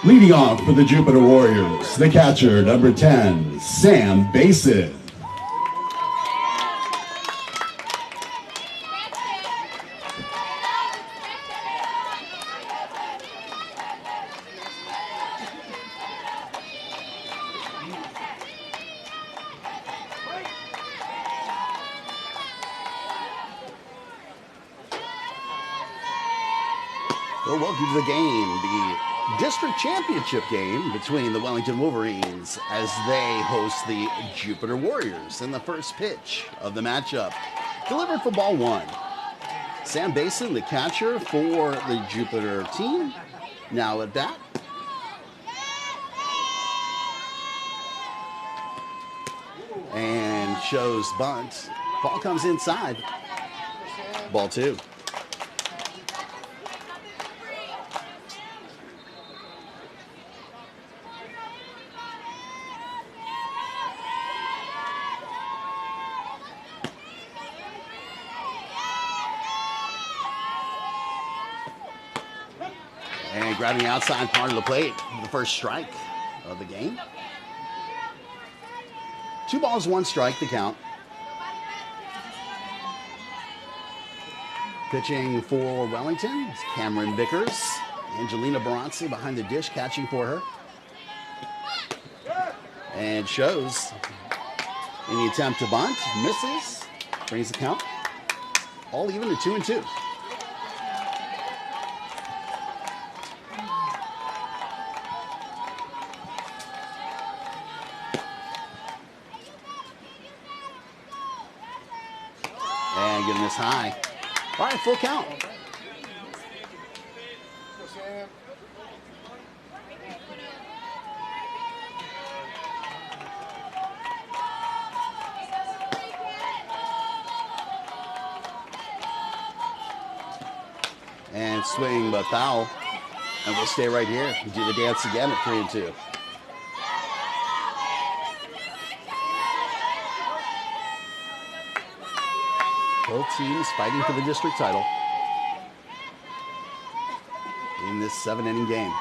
Leading off for the Jupiter Warriors, the catcher, number 10, Sam Basin. Well, welcome to the game, the district championship game between the Wellington Wolverines as they host the Jupiter Warriors in the first pitch of the matchup. Delivered for ball one. Sam Basin, the catcher for the Jupiter team, now at bat. And shows bunt. Ball comes inside. Ball two. And grabbing the outside part of the plate, the first strike of the game. 2 balls, 1 strike, the count. Pitching for Wellington is Cameron Vickers. Angelina Baranzi behind the dish, catching for her. And shows in the attempt to bunt, misses, brings the count all even to 2-2. And getting this high. All right, full count. And swing, but foul. And we'll stay right here and do the dance again at 3-2. Both teams fighting for the district title in this 7-inning game.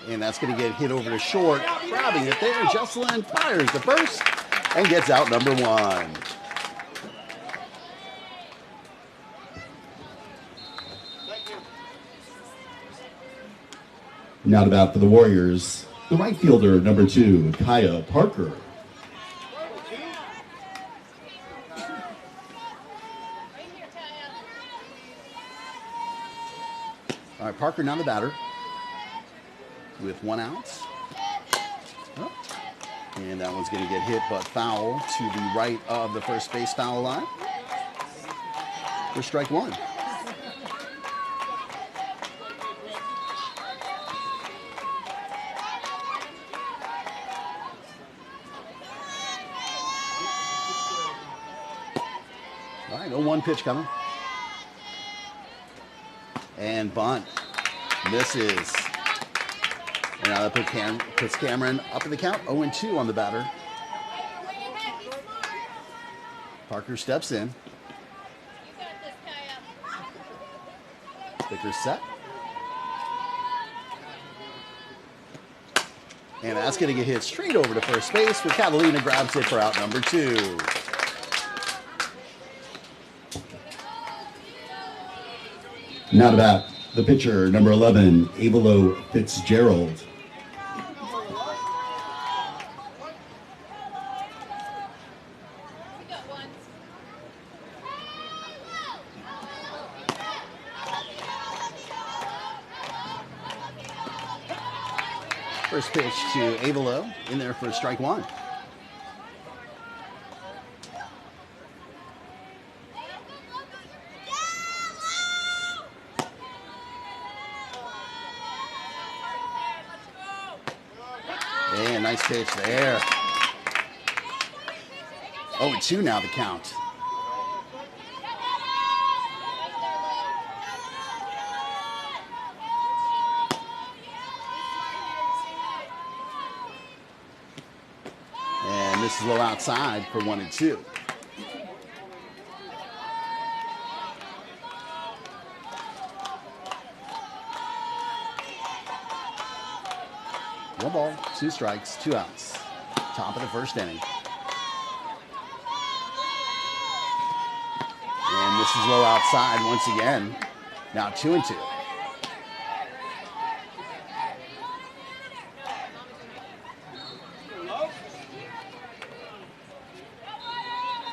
And that's going to get hit over to short. Grabbing it there, Jesselyn fires the first and gets out number 1. Now to bat for the Warriors, the right fielder, number 2, Kaya Parker. All right, Parker now the batter with 1 out. Oh. And that one's going to get hit, but foul to the right of the first base foul line for strike 1. All right, 0-1 pitch coming. And bunt. Misses. And now that puts Cameron up in the count. 0-2 on the batter. Parker steps in. Vickers set. And that's going to get hit straight over to first base, where Catalina grabs it for out number 2. Now to bat, the pitcher, number 11, Avalo Fitzgerald. First pitch to Avalo in there for strike 1. And nice pitch there. 0-2 now the count. And this is low outside for 1-2. 1 ball, 2 strikes, 2 outs. Top of the first inning. And this is low outside once again. Now 2-2.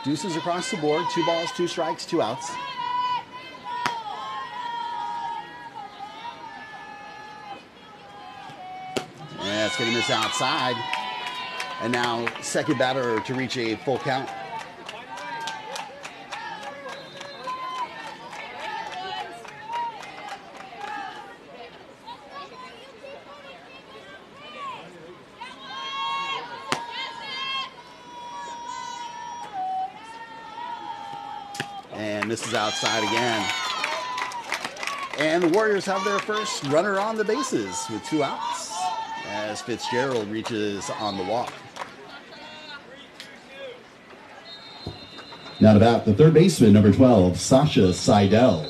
Deuces across the board. 2 balls, 2 strikes, 2 outs. Yeah, it's going to miss outside. And now second batter to reach a full count. And this is outside again. And the Warriors have their first runner on the bases with 2 outs as Fitzgerald reaches on the walk. Now to bat, the third baseman, number 12, Sasha Seidel.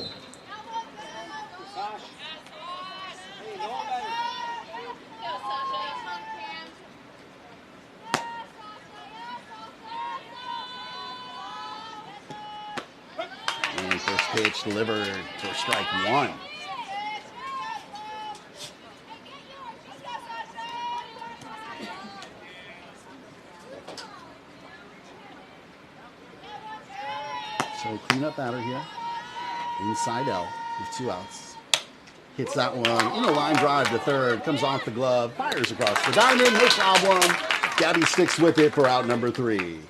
And first pitch delivered for strike 1. So cleanup batter here. Inside L with 2 outs. Hits that one in a line drive to third. Comes off the glove. Fires across the diamond. No problem. Gabby sticks with it for out number 3.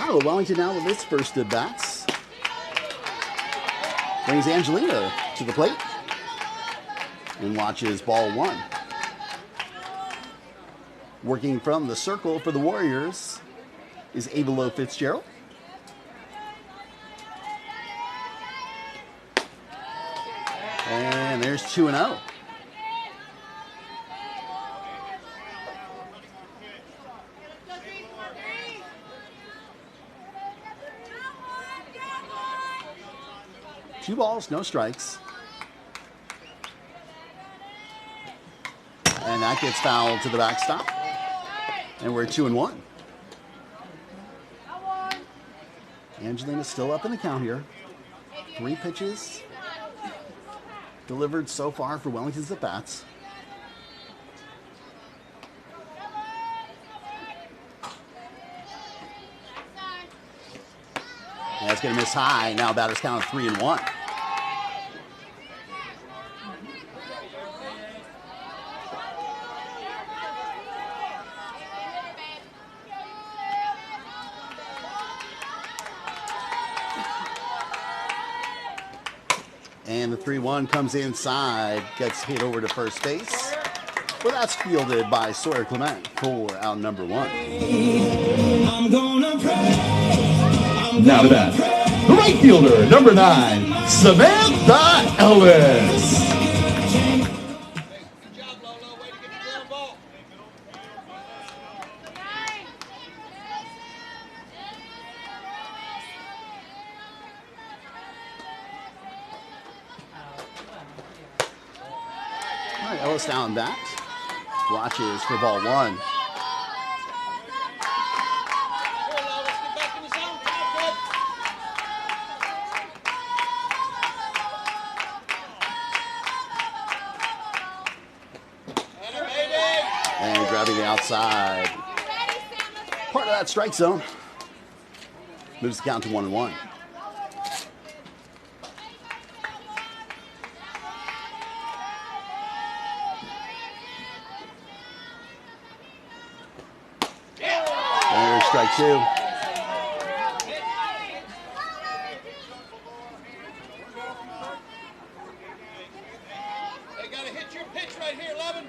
Oh, Wellington now with its first at bats. Brings Angelina to the plate and watches ball 1. Working from the circle for the Warriors is Avelo Fitzgerald. And there's 2-0. Two balls, no strikes. And that gets fouled to the backstop. And we're 2-1. Angelina's still up in the count here. 3 pitches delivered so far for Wellington's at bats. That's going to miss high. Now batter's count of 3-1. And the 3-1 comes inside, gets hit over to first base. Well, that's fielded by Sawyer Clement for out number 1. I'm gonna pray. Now to bat, the right fielder, number 9, Samantha Ellis. Good job, Lolo. Way to get the ground ball. All right, Ellis down bat. Watches for ball 1. Here, Lolo. Let's get back in the zone. Come on, kid. Baby. And grabbing the outside. Part of that strike zone. Moves the count to 1-1. There's strike 2. They gotta hit your pitch right here, Levin.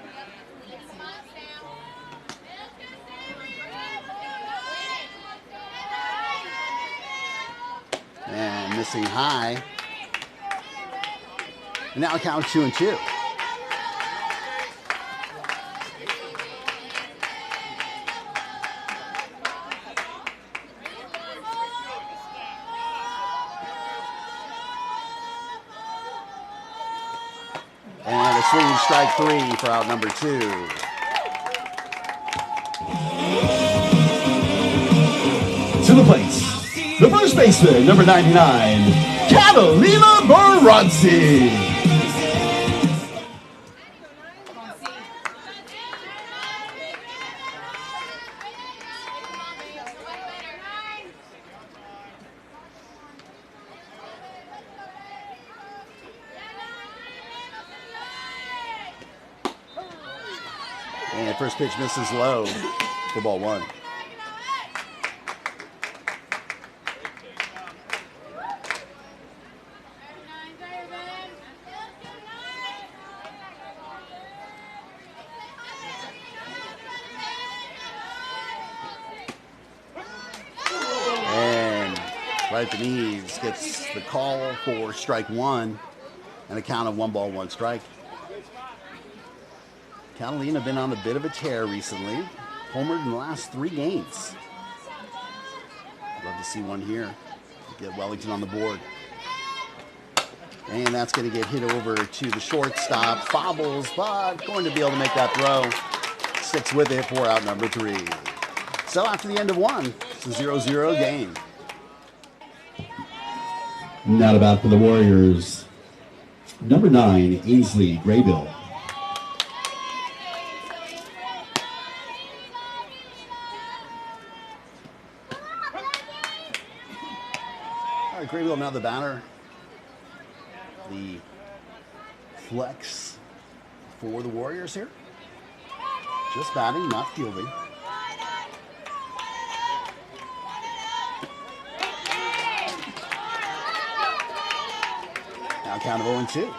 And missing high. And now count 2-2. And a swinging strike 3 for out number 2. To the plate, the first baseman, number 99, Catalina Varsity. And first pitch misses low for ball 1. And right at the knees gets the call for strike 1 and a count of 1 ball, 1 strike. Catalina been on a bit of a tear recently. Homered in the last 3 games. Love to see one here. Get Wellington on the board. And that's going to get hit over to the shortstop. Bobbles, but going to be able to make that throw. Sticks with it for out number 3. So after the end of 1, it's a 0-0 game. Not about for the Warriors, number 9, Ainsley Graybill. Graybill now the batter. The flex for the Warriors here. Just batting, not fielding. Now count of 0-2.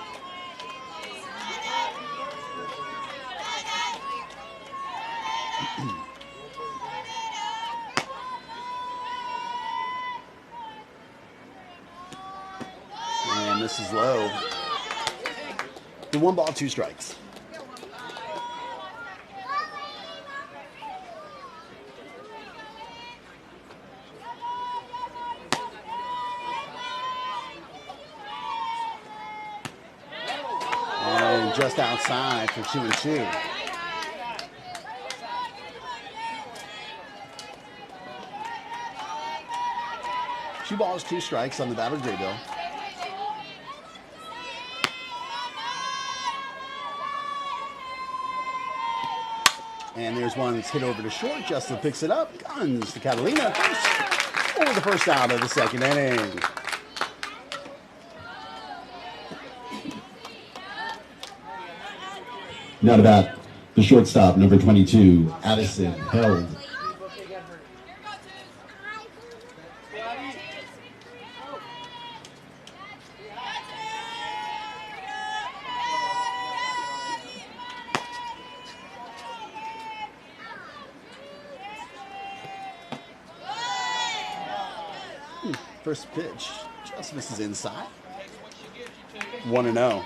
And this is low. The 1 ball, 2 strikes. And just outside for 2-2. Two balls, 2 strikes on the batter, Graybill. And there's one that's hit over to short. Justin picks it up. Guns to Catalina. For the first out of the 2nd inning. Not about the shortstop, number 22, Addison Held. First pitch just misses inside. 1-0.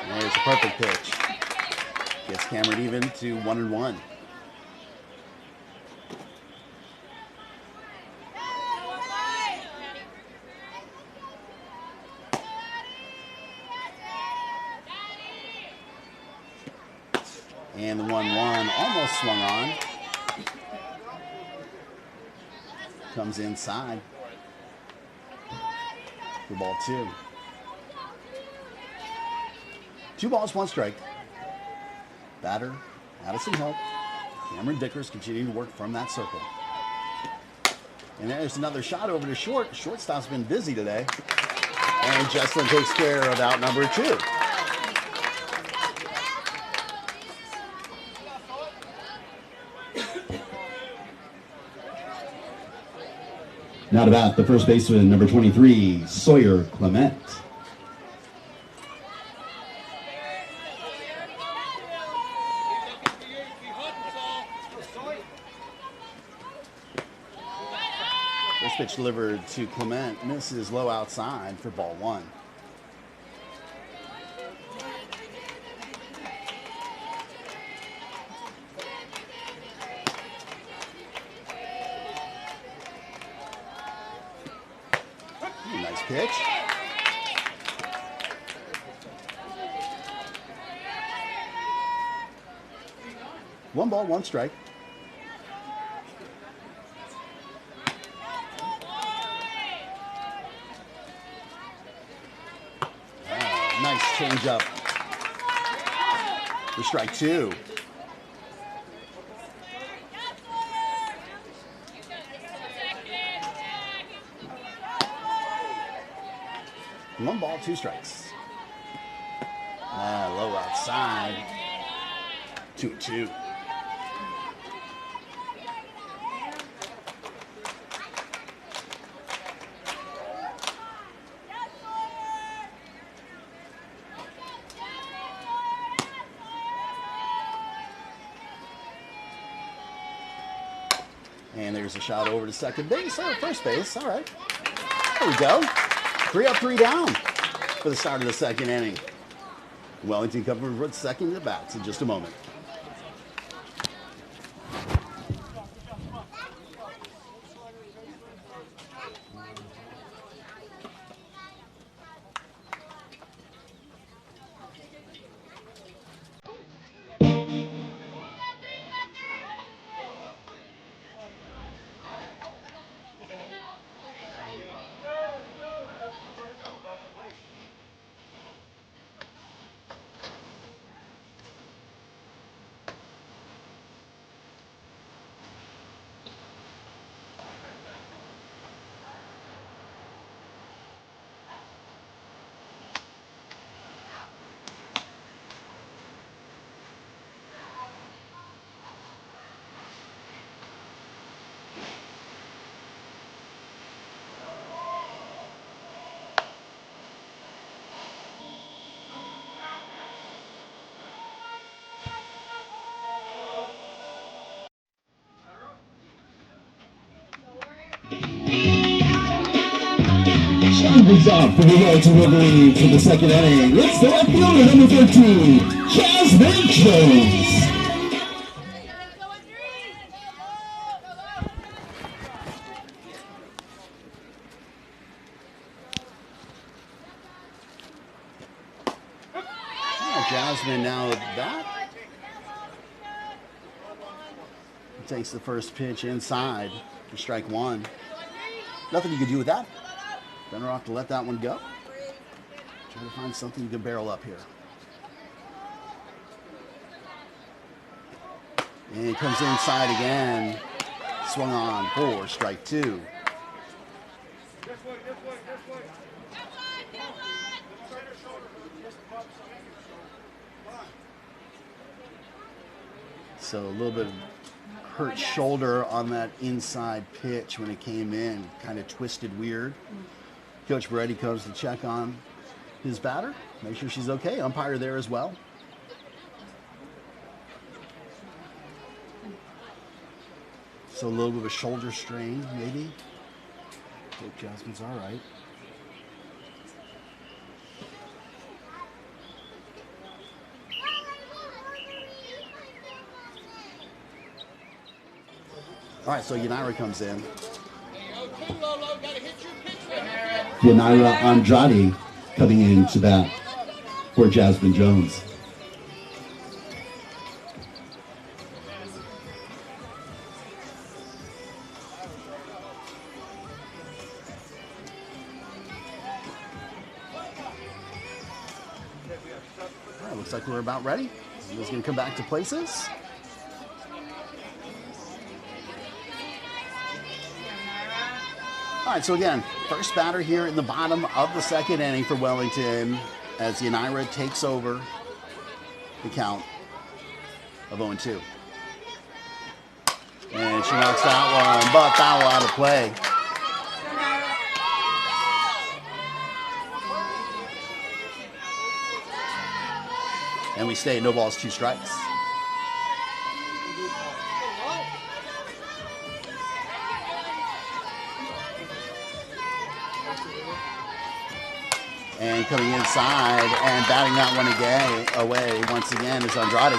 There's a perfect pitch. Gets Cameron even to 1-1. And the 1-1 almost swung on. Comes inside for ball 2. 2 balls, 1 strike. Batter, Addison Hope. Cameron Vickers continuing to work from that circle. And there's another shot over to short. Shortstop's been busy today. And Justin takes care of out number 2. Not about the first baseman, number 23, Sawyer Clement. First pitch delivered to Clement. Misses low outside for ball 1. pitch. One ball, one strike. Nice changeup for strike two. One ball, two strikes. Low outside. 2-2. And there's a shot over to second base, or first base. All right. There we go. 3 up, 3 down for the start of the second inning. Wellington coming for second at bats in just a moment. Brings up for the Wellington Wolverines for the second inning. It's the left fielder, number 13, Jasmine Jones. Jasmine now at bat. Takes the first pitch inside for strike one. Nothing you can do with that. Better off to let that one go. Try to find something you can barrel up here. And it comes inside again. Swung on for strike two. So a little bit of hurt shoulder on that inside pitch when it came in. Kind of twisted weird. Coach Beretti comes to check on his batter. Make sure she's okay. Umpire there as well. So a little bit of a shoulder strain, maybe. Hope Jasmine's all right. All right, so Yanira comes in. Yanira Andrade coming into bat for Jasmine Jones. All right, looks like we're about ready. Everybody's going to come back to places. All right, so again, first batter here in the bottom of the second inning for Wellington as Yanira takes over the count of 0-2. And she knocks that one, but foul out of play. And we stay no balls, two strikes. And coming inside and batting that one away once again is Andrade.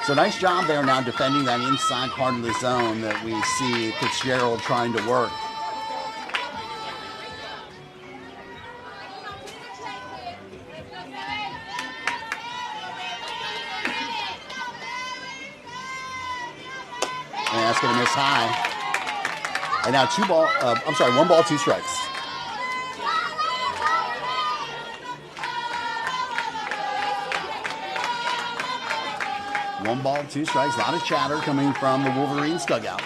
So nice job there now defending that inside part of the zone that we see Fitzgerald trying to work. That's going to miss high. And now 1 ball, 2 strikes. One ball, 2 strikes. A lot of chatter coming from the Wolverines dugout.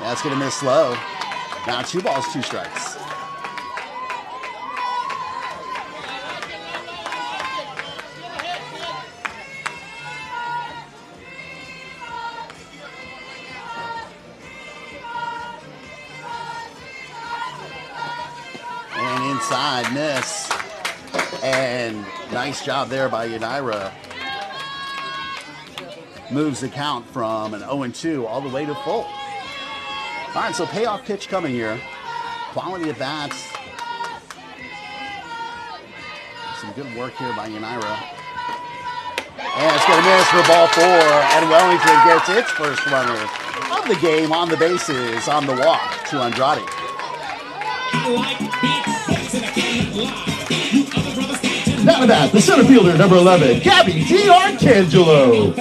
That's going to miss slow. Now 2 balls, 2 strikes. And inside, miss. And nice job there by Yanira. Moves the count from an 0-2 all the way to full. All right, so payoff pitch coming here. Quality at bats. Some good work here by Yanira. And it's going to miss for ball 4. And Wellington gets its first runner of the game on the bases on the walk to Andrade. Now with that, the center fielder, number 11, Gabby D'Arcangelo.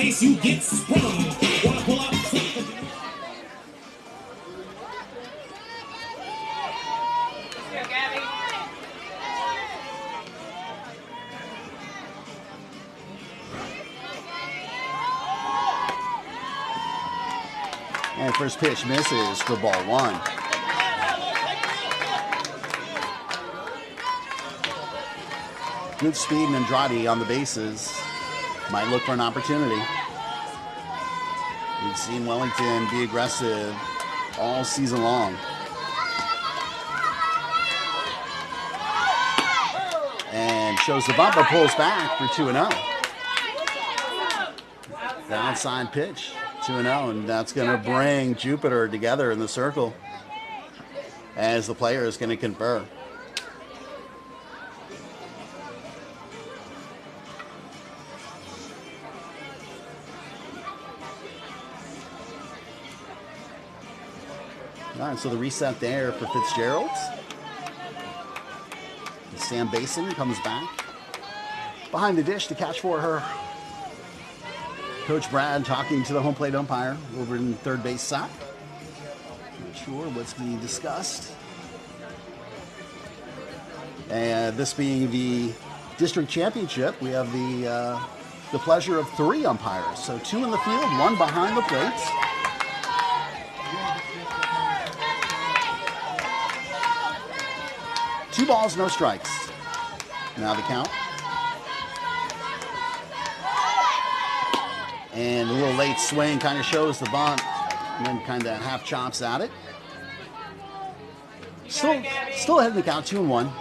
And first pitch misses for ball 1. Good speed and Andrade on the bases. Might look for an opportunity. We've seen Wellington be aggressive all season long. And shows the bump, but pulls back for 2-0. The outside pitch, 2-0, and that's going to bring Jupiter together in the circle as the player is going to confer. All right, so the reset there for Fitzgerald. Sam Basin comes back behind the dish to catch for her. Coach Brad talking to the home plate umpire over in third base side. Not sure what's being discussed. And this being the district championship, we have the pleasure of 3 umpires. So 2 in the field, 1 behind the plate. Two balls, no strikes. Now the count. And a little late swing kind of shows the bunt, and then kind of half chops at it. Still ahead in the count, 2-1.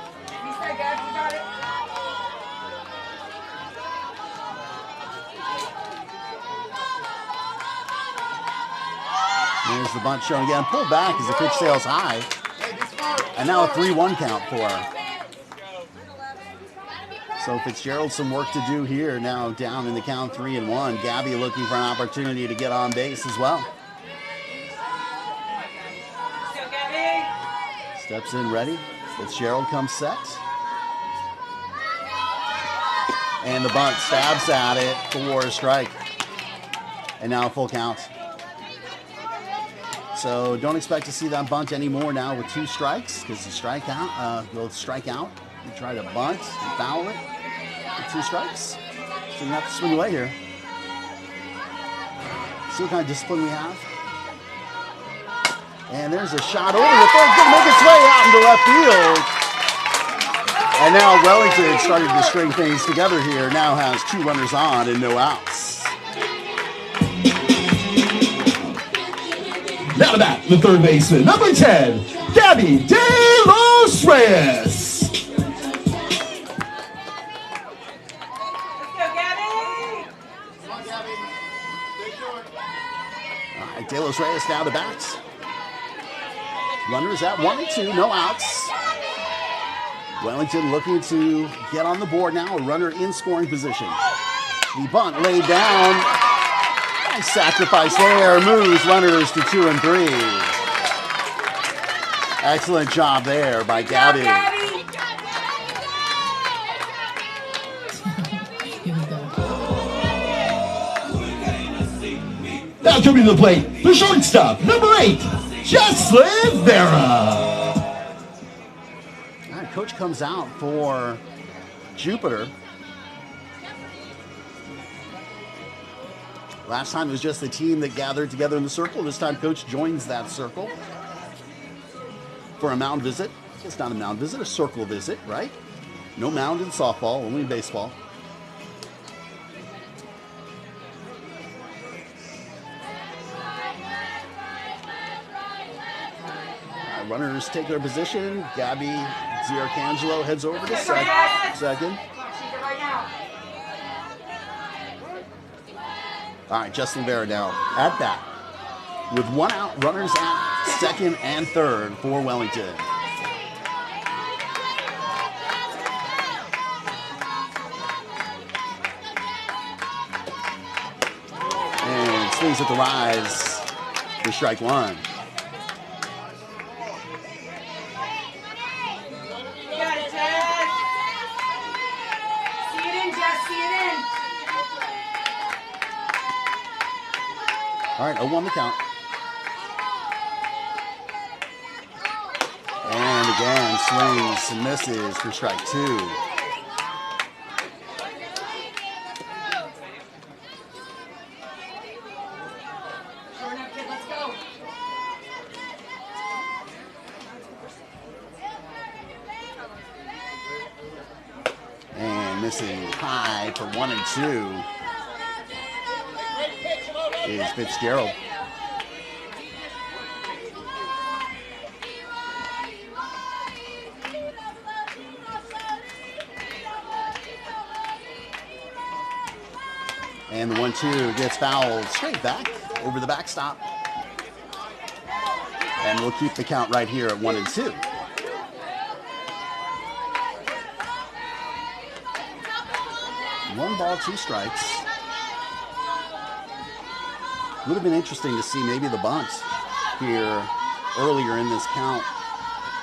There's the bunt shown again. Pulled back as the pitch sails high. And now a 3-1 count for her. So Fitzgerald some work to do here. Now down in the count 3-1. Gabby looking for an opportunity to get on base as well. Steps in ready. Fitzgerald comes set. And the bunt stabs at it for a strike. And now a full count. So don't expect to see that bunt anymore now with 2 strikes, because the strikeout, you'll strike out. You try to bunt and foul it with 2 strikes. So you have to swing away here. See what kind of discipline we have. And there's a shot over the third, going to make its way out into left field. And now Wellington started to string things together here. Now has 2 runners on and no outs. Now to bat, the third baseman, number 10, Gabby De Los Reyes. All right, De Los Reyes now to bat. Runners at 1 and 2, no outs. Wellington looking to get on the board now, a runner in scoring position. The bunt laid down. Nice sacrifice there, moves runners to 2 and 3. Excellent job there by Gabby. Now coming to the plate, the shortstop, number 8, Jocelyn Vera. All right, coach comes out for Jupiter. Last time it was just the team that gathered together in the circle. This time coach joins that circle for a mound visit. It's not a mound visit, a circle visit, right? No mound in softball, only in baseball. Runners take their position. Gabby Ziarcangelo heads over to second. All right, Justin Vera now at bat. With 1 out, runners at second and third for Wellington. And swings at the rise for strike 1. All right, 0-1 the count. And again, swings and misses for strike 2. And missing high for 1 and 2. Is Fitzgerald. And the 1-2 gets fouled straight back over the backstop. And we'll keep the count right here at 1 and 2. One ball, 2 strikes. Would have been interesting to see maybe the bunt here earlier in this count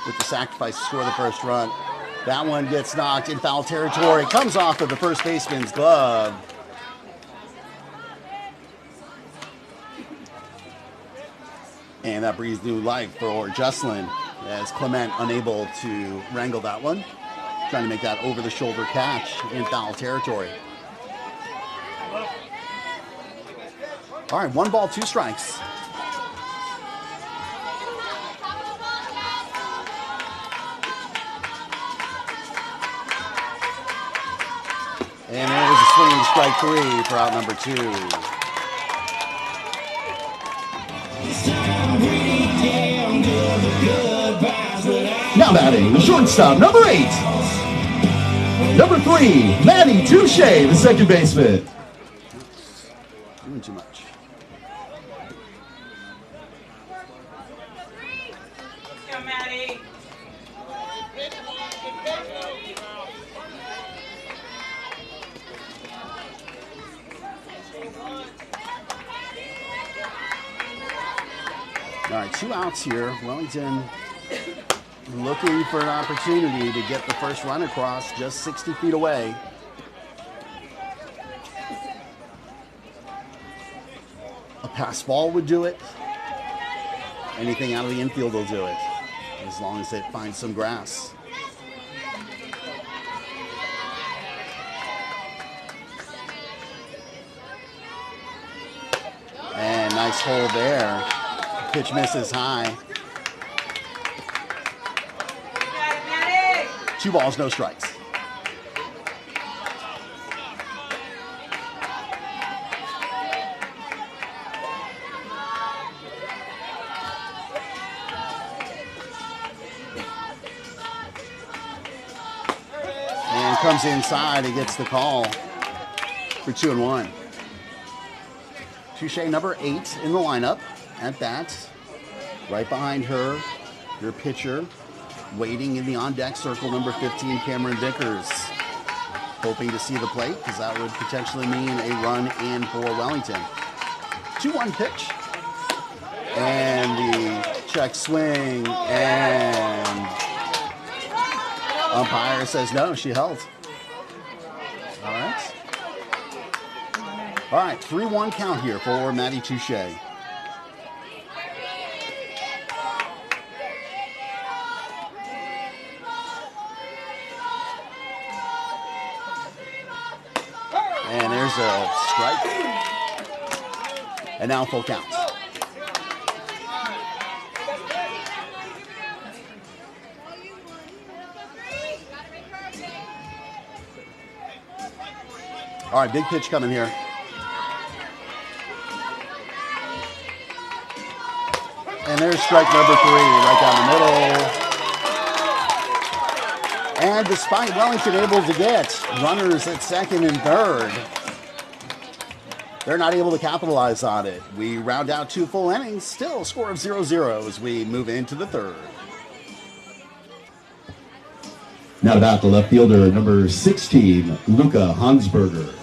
with the sacrifice to score the first run. That one gets knocked in foul territory. Comes off of the first baseman's glove. And that breathes new life for Jocelyn as Clement unable to wrangle that one. Trying to make that over-the-shoulder catch in foul territory. All right, 1 ball, 2 strikes. And there's a swing, strike 3 for out number 2. Now batting, the shortstop, number 8. Number 3, Maddie Touche, the second baseman. Doing too much. All right, 2 outs here. Wellington looking for an opportunity to get the first run across, just 60 feet away. A pass ball would do it. Anything out of the infield will do it, as long as it finds some grass. And nice hold there. Pitch misses high. 2 balls, no strikes. And comes inside, he gets the call for 2-1. Touche, number 8 in the lineup at bat. Right behind her, your pitcher, waiting in the on-deck circle, number 15, Cameron Vickers. Hoping to see the plate, because that would potentially mean a run in for Wellington. 2-1 pitch. And the check swing, and umpire says no, she held. All right. All right, 3-1 count here for Matty Touche. And there's a strike. And now full count. All right, big pitch coming here. And there's strike number 3 right down the middle. And despite Wellington able to get runners at second and third, they're not able to capitalize on it. We round out 2 full innings, still a score of 0-0 as we move into the third. Now about the left fielder, number 16, Luca Hansberger.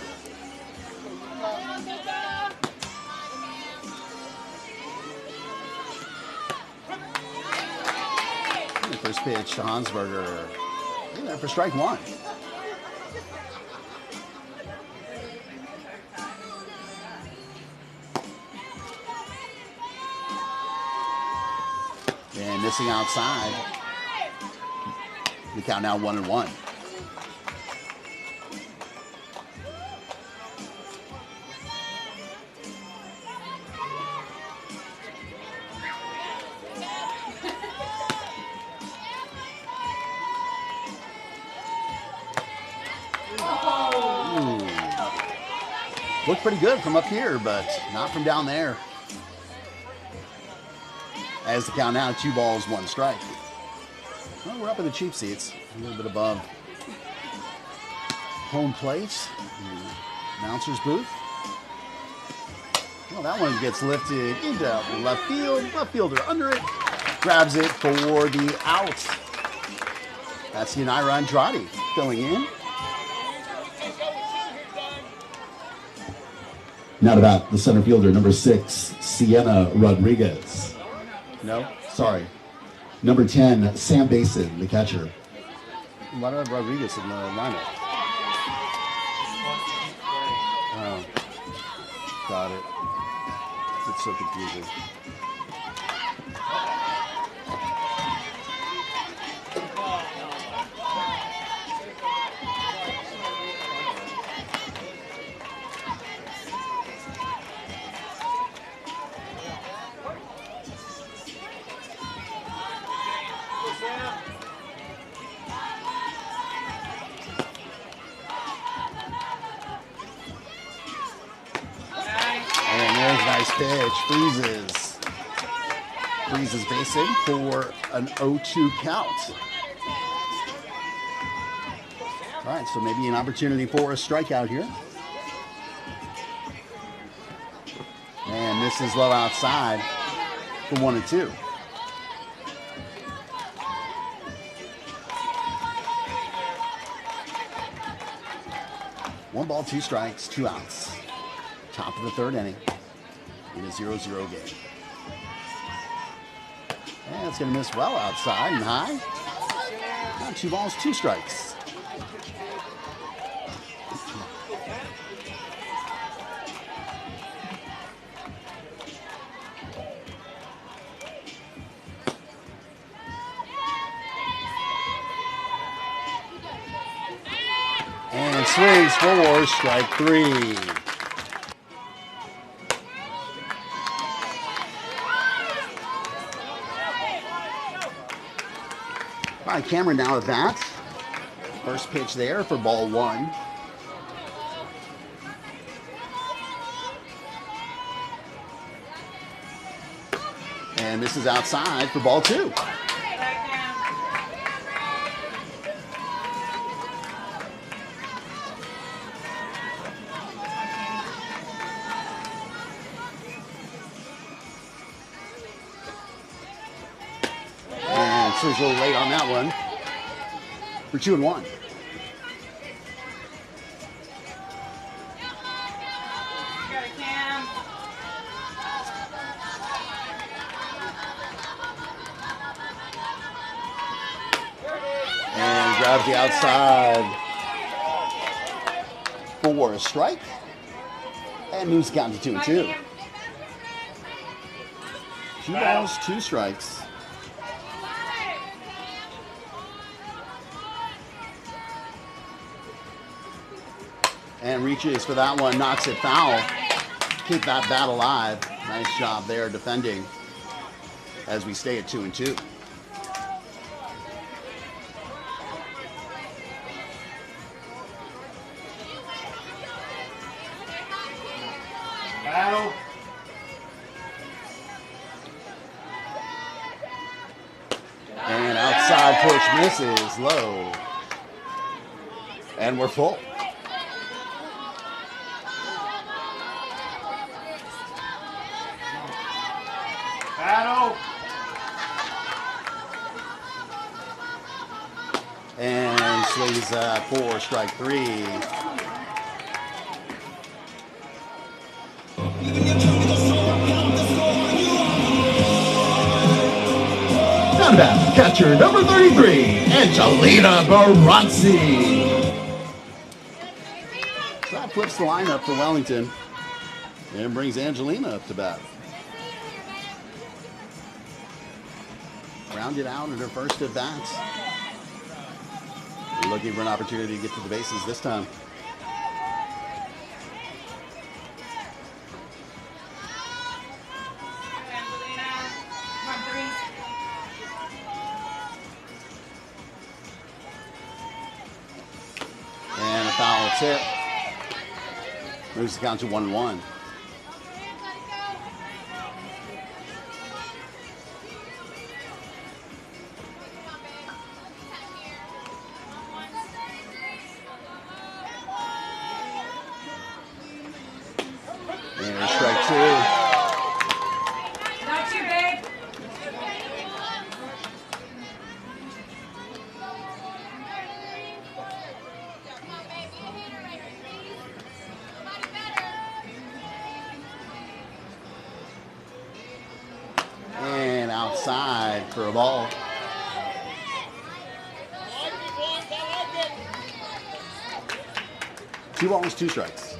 First pitch to Hansberger. In there for strike 1. And missing outside. The count now 1-1. Looked pretty good from up here, but not from down there. As the count now, 2 balls, 1 strike. Well, we're up in the cheap seats, a little bit above home plate, the announcer's booth. Well, that one gets lifted into left field. Left fielder under it, grabs it for the out. That's Yanira Andrade going in. Now about the center fielder, number 6, Sienna Rodriguez. No. Sorry. Number 10, Sam Basin, the catcher. Why do I have Rodriguez in the lineup? Oh, got it. It's so confusing. Nice pitch, freezes Basin for an 0-2 count. All right, so maybe an opportunity for a strikeout here. And this is low outside for 1-2. One ball, 2 strikes, 2 outs. Top of the third inning in a 0-0 game. And it's going to miss well outside and high. Now 2 balls, 2 strikes. And swings for strike 3. All right, Cameron now at bat. First pitch there for ball 1. And this is outside for ball 2. So he's a little late on that one for 2-1. And grabs the outside for a strike. And moves down to 2-2. 2 balls, 2 strikes. And reaches for that one, knocks it foul. Keep that bat alive. Nice job there defending as we stay at 2-2. Battle. And outside push misses low. And we're full. Battle. And swings 4, strike 3. Down bat, catcher number 33, Angelina Varsity. That flips the lineup for Wellington and brings Angelina up to bat. Rounded out in her first at bats. Looking for an opportunity to get to the bases this time. And a foul tip. Moves the count to 1-1. And a strike 2. Not too big. And outside for a ball. Two balls, 2 strikes.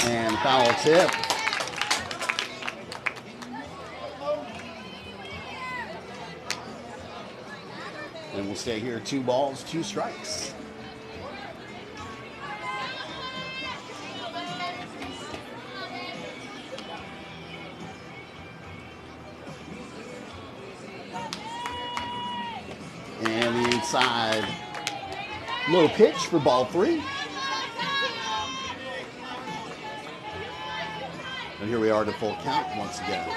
And foul tip. And we'll stay here, 2 balls, 2 strikes. And the inside low pitch for ball 3. And here we are to full count once again.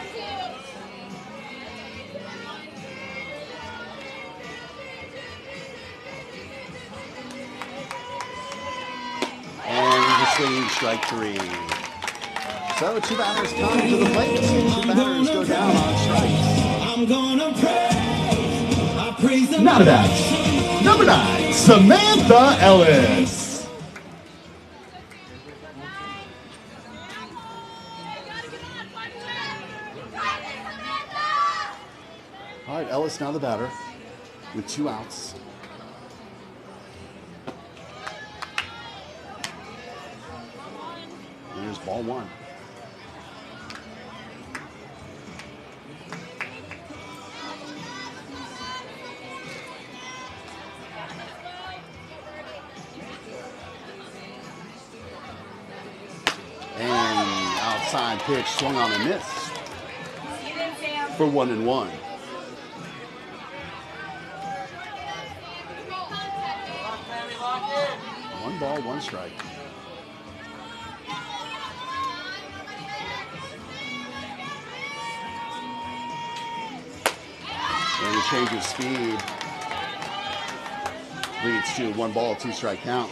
And the swinging strike 3. So 2 batters come to the plate. 2 batters go down on strikes. I'm gonna pray. I praise the Not a bat. Number 9, Samantha Ellis. All right, Ellis now the batter with 2 outs. And here's ball 1. And outside pitch swung on and missed for 1-1. One ball, 1 strike. And a change of speed leads to 1 ball, 2 strike count.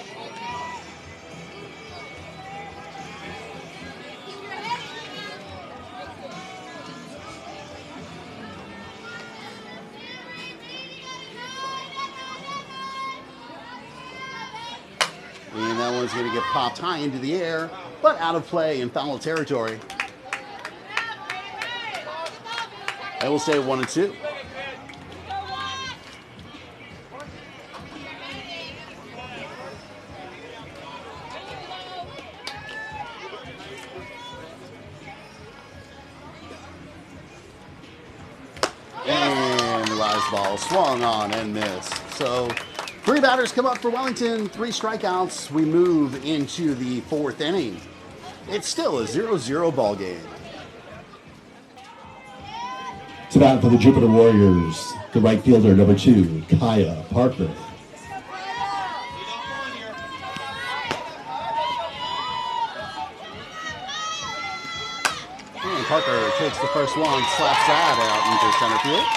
And that one's going to get popped high into the air, but out of play in foul territory. And we'll stay 1-2. flies ball, swung on and missed. So 3 batters come up for Wellington, 3 strikeouts. We move into the 4th inning. It's still a 0-0 ball game. To bat for the Jupiter Warriors, the right fielder, number 2, Kaya Parker. And Parker takes the first one, slaps that out into center field.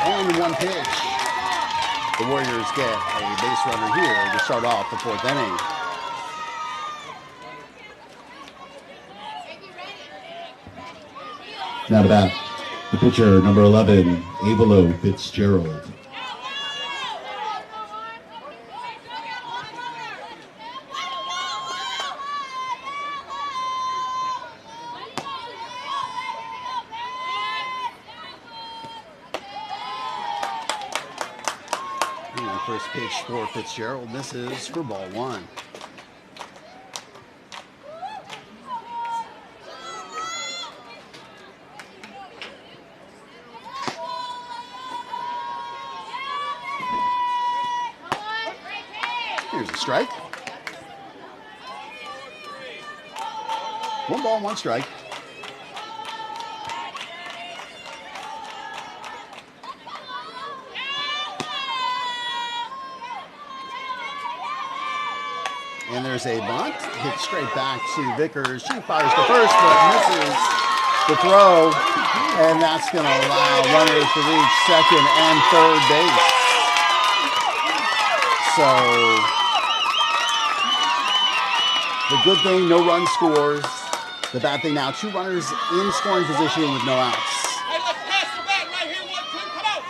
And 1 pitch. The Warriors get a base runner here to start off the 4th inning. Now to bat, the pitcher, number 11, Avalo Fitzgerald. And first pitch for Fitzgerald misses for ball 1. Here's a strike. 1 ball, 1 strike. And there's a bunt, hit straight back to Vickers. She fires to first, but misses the throw. And that's going to allow runners to reach 2nd and 3rd base. So the good thing, no run scores. The bad thing now, 2 runners in scoring position with no outs. Hey, let's pass the bat right here. 1, 2, come on.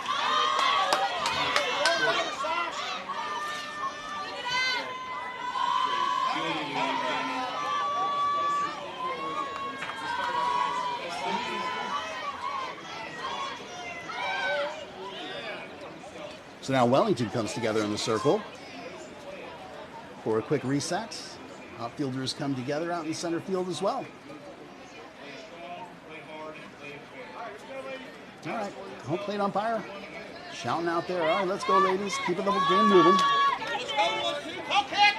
So now Wellington comes together in the circle for a quick reset. Outfielders come together out in center field as well. All right, home plate umpire shouting out there. All right, let's go, ladies. Keeping the game moving. Let's go, 1, 2, okay.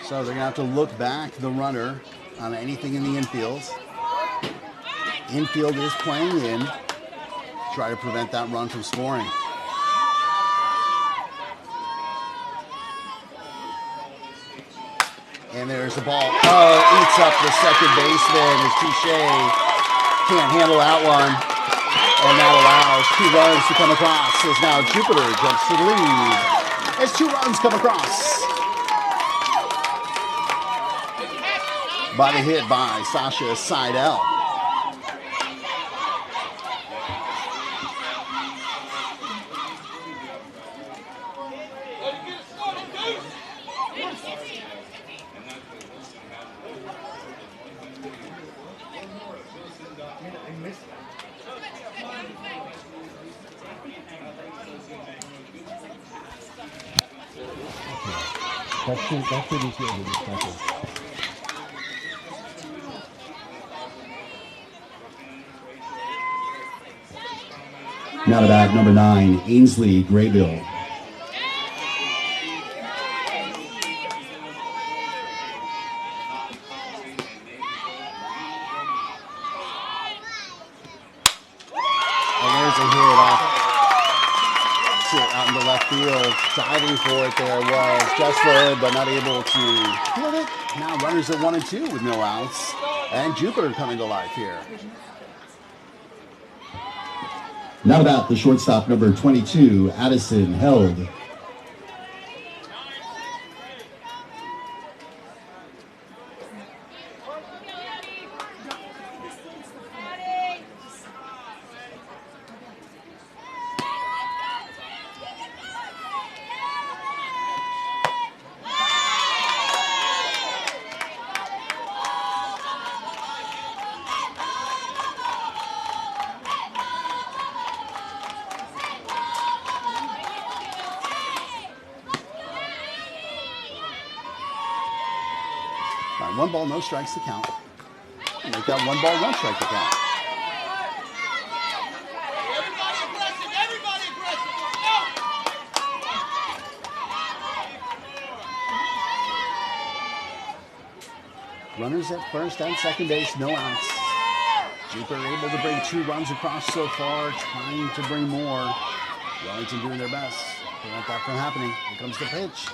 So they're going to have to look back the runner on anything in the infield. Infield is playing in. Try to prevent that run from scoring. And there's the ball. Oh, eats up the second baseman as Touche can't handle that one. And that allows 2 runs to come across as now Jupiter jumps to the lead as 2 runs come across. By the hit by Sasha Seidel. Now to bat, number 9, Ainsley Graybill. And there's a hit off out into left field. Diving for it there was Jesslyn, but not able to field it. Now runners at 1 and 2 with no outs. And Jupiter coming to life here. Now about the shortstop, number 22, Addison Held. All right, 1 ball, no strikes to count. Make that 1 ball, 1 strike to count. Runners at first and second base, no outs. Jupiter able to bring 2 runs across so far, trying to bring more. Wellington doing their best. Prevent that from happening. Here comes the pitch.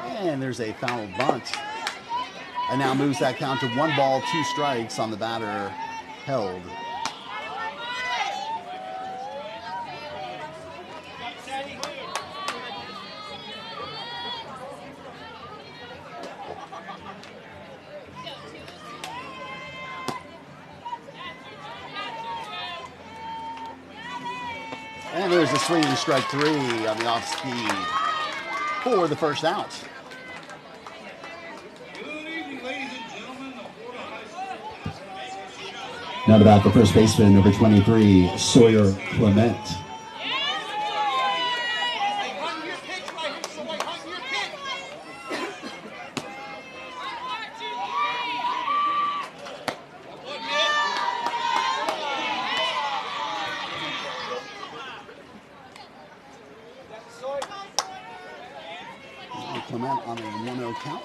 And there's a foul bunt. And now moves that count to 1 ball, 2 strikes on the batter held. And there's a swinging strike 3 on the off speed for the first out. Now to bat the first baseman, number 23, Sawyer Clement. Clement on a 1-0 count.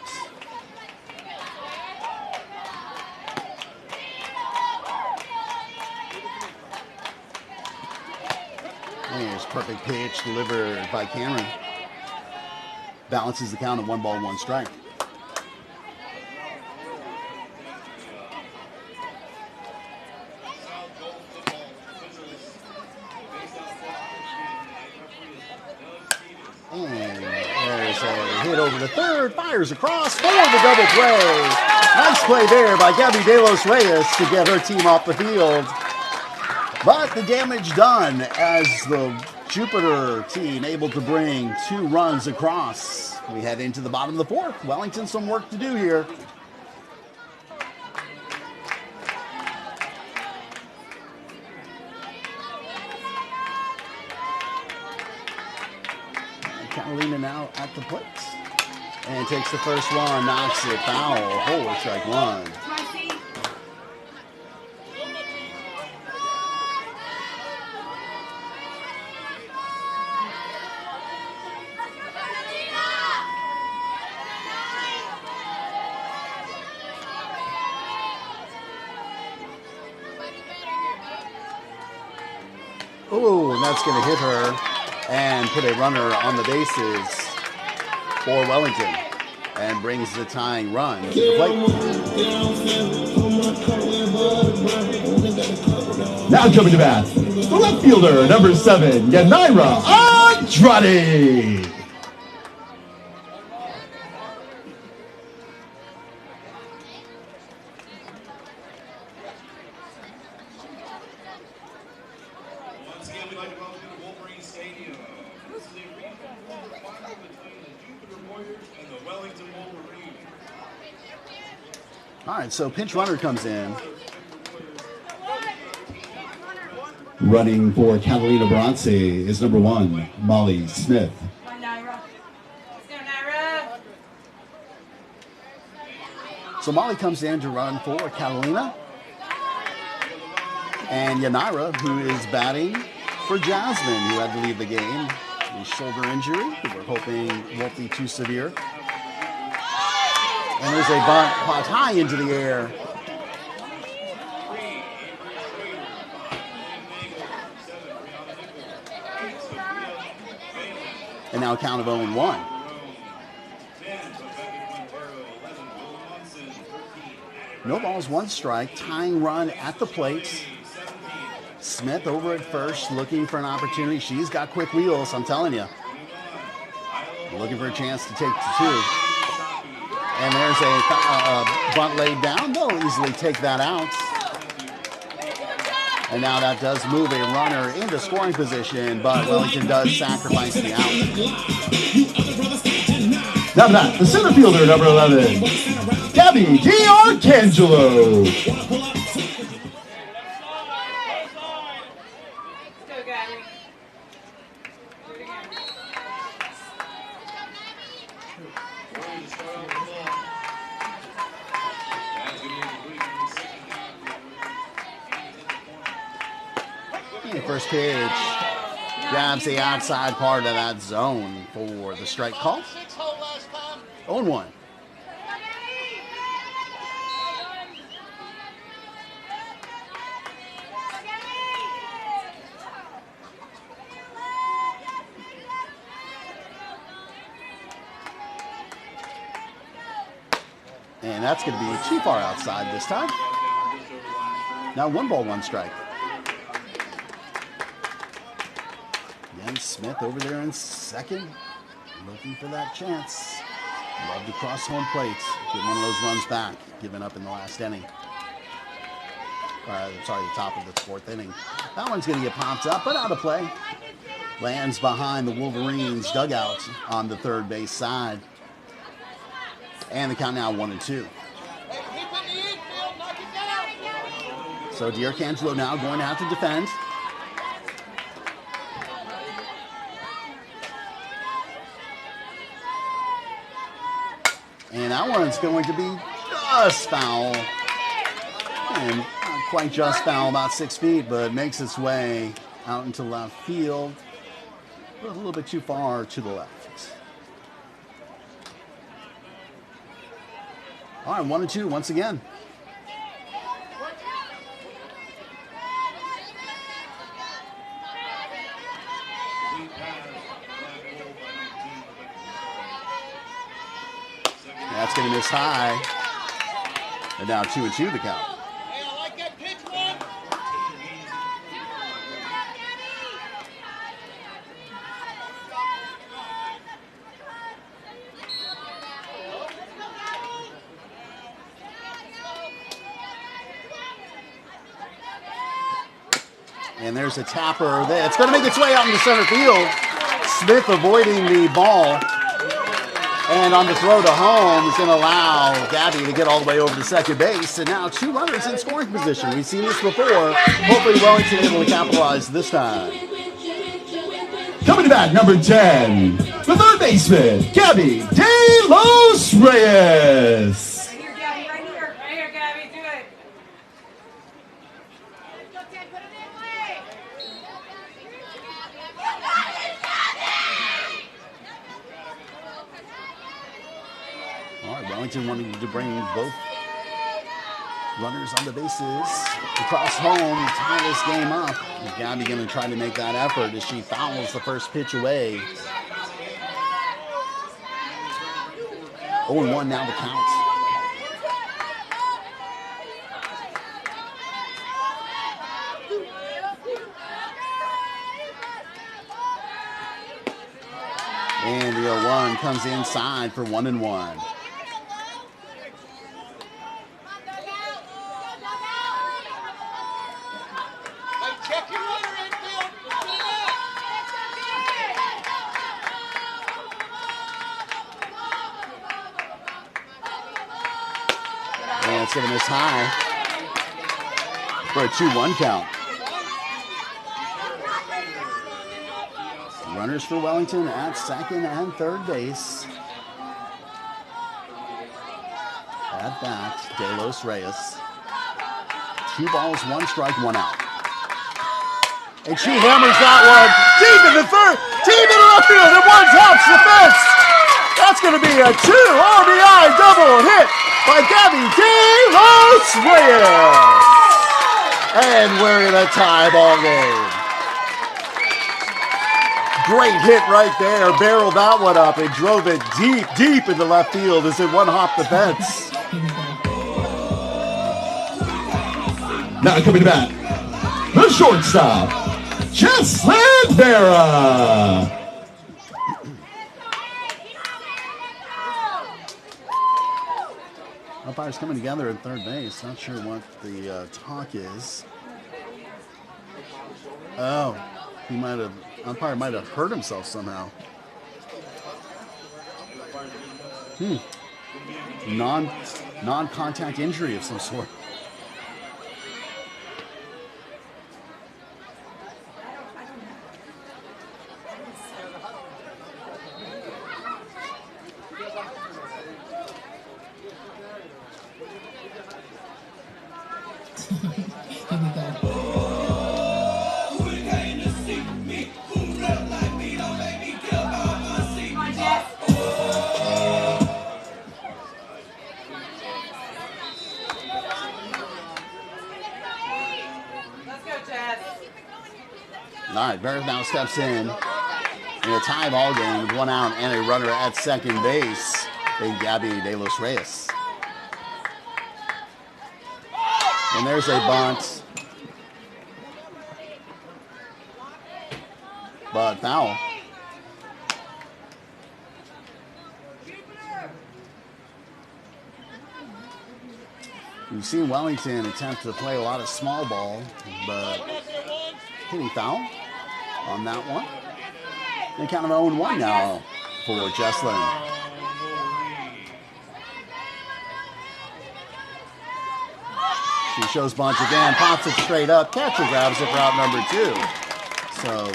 There's perfect pitch delivered by Cameron. Balances the count of 1 ball, 1 strike. And there's a hit over to third, fires across for the double play. Nice play there by Gabby De Los Reyes to get her team off the field. But the damage done as the Jupiter team able to bring 2 runs across. We head into the bottom of the 4th. Wellington some work to do here. Catalina now at the plate. And takes the first one, knocks it foul. Forward strike 1. Oh, and that's going to hit her and put a runner on the bases for Wellington and brings the tying run to the plate. Now coming to bat, the left fielder, number 7, Yanira Andrade. Once again, we'd like to welcome you to Wolverines Stadium. This is the regional final between the Jupiter Warriors and the Wellington Wolverines. All right, so pinch runner comes in. Running for Catalina Bronte is number 1, Molly Smith. Come on, Naira. Let's go, Naira. So Molly comes in to run for Catalina. And Yanira, who is batting for Jasmine, who had to leave the game. A shoulder injury that we're hoping won't be too severe. And there's a bunt popped high into the air. And now a count of 0-1. No balls, 1 strike. Tying run at the plate. Smith over at first, looking for an opportunity. She's got quick wheels, I'm telling you. Looking for a chance to take the 2. And there's a bunt laid down. They'll easily take that out. And now that does move a runner into scoring position, but Wellington does sacrifice the out. Now to bat, the center fielder, number 11, Gabby D'Arcangelo. Let's go, Gabby. Do it again. And first pitch grabs the outside part of that zone for the strike call. 0-1. that's going to be too far outside this time. Now 1 ball, 1 strike. Again, Smith over there in second, looking for that chance. Love to cross home plate, get one of those runs back, given up in the last inning. Sorry, the top of the 4th inning. That one's going to get popped up, but out of play. Lands behind the Wolverines dugout on the third base side. And the count now 1-2. So D'Arcangelo now going to have to defend. And that one's going to be just foul. And not quite just foul, about 6 feet, but makes its way out into left field. A little bit too far to the left. All right, 1-2 once again. That's going to miss high. And now 2-2 the count. Hey, I like that pitch, one. And there's a tapper there. It's going to make its way out into center field. Smith avoiding the ball. And on the throw to home is going to allow Gabby to get all the way over to second base. And now 2 runners in scoring position. We've seen this before. Hopefully Wellington able to capitalize this time. Coming to bat, number 10, the third baseman, Gabby De Los Reyes. Right here, Gabby, right here. Right here, Gabby, do it. Go, Ted, put it in way. All right, Wellington wanting to bring both runners on the bases across home to tie this game up. Gabby going to try to make that effort as she fouls the first pitch away. 0-1 now the count. And the 0-1 comes inside for 1-1. Check your runner infield. And it's going to miss high for a 2-1 count. Runners for Wellington at second and third base. At bat, De Los Reyes. 2 balls, 1 strike, 1 out. And she hammers that one deep in the third, deep in the left field, and one taps the fence. That's going to be a 2 RBI double hit by Gabby De Los Reyes. And we're in a tie ball game. Great hit right there. Barreled that one up and drove it deep, deep in the left field as it one-hopped the fence. Now coming to bat, the shortstop, Cheslin Vera. Umpires coming together at third base. Not sure what the talk is. Oh, umpire might have hurt himself somehow. Non-contact injury of some sort. Here we go. All right, Barrett now steps in a tie ball game with 1 out and a runner at second base. And Gabby De Los Reyes. And there's a bunt. But foul. We've seen Wellington attempt to play a lot of small ball, but hitting foul on that one. They count of 0-1 now for Jesslyn. She shows bunt again, pops it straight up, catcher grabs it for out number 2. So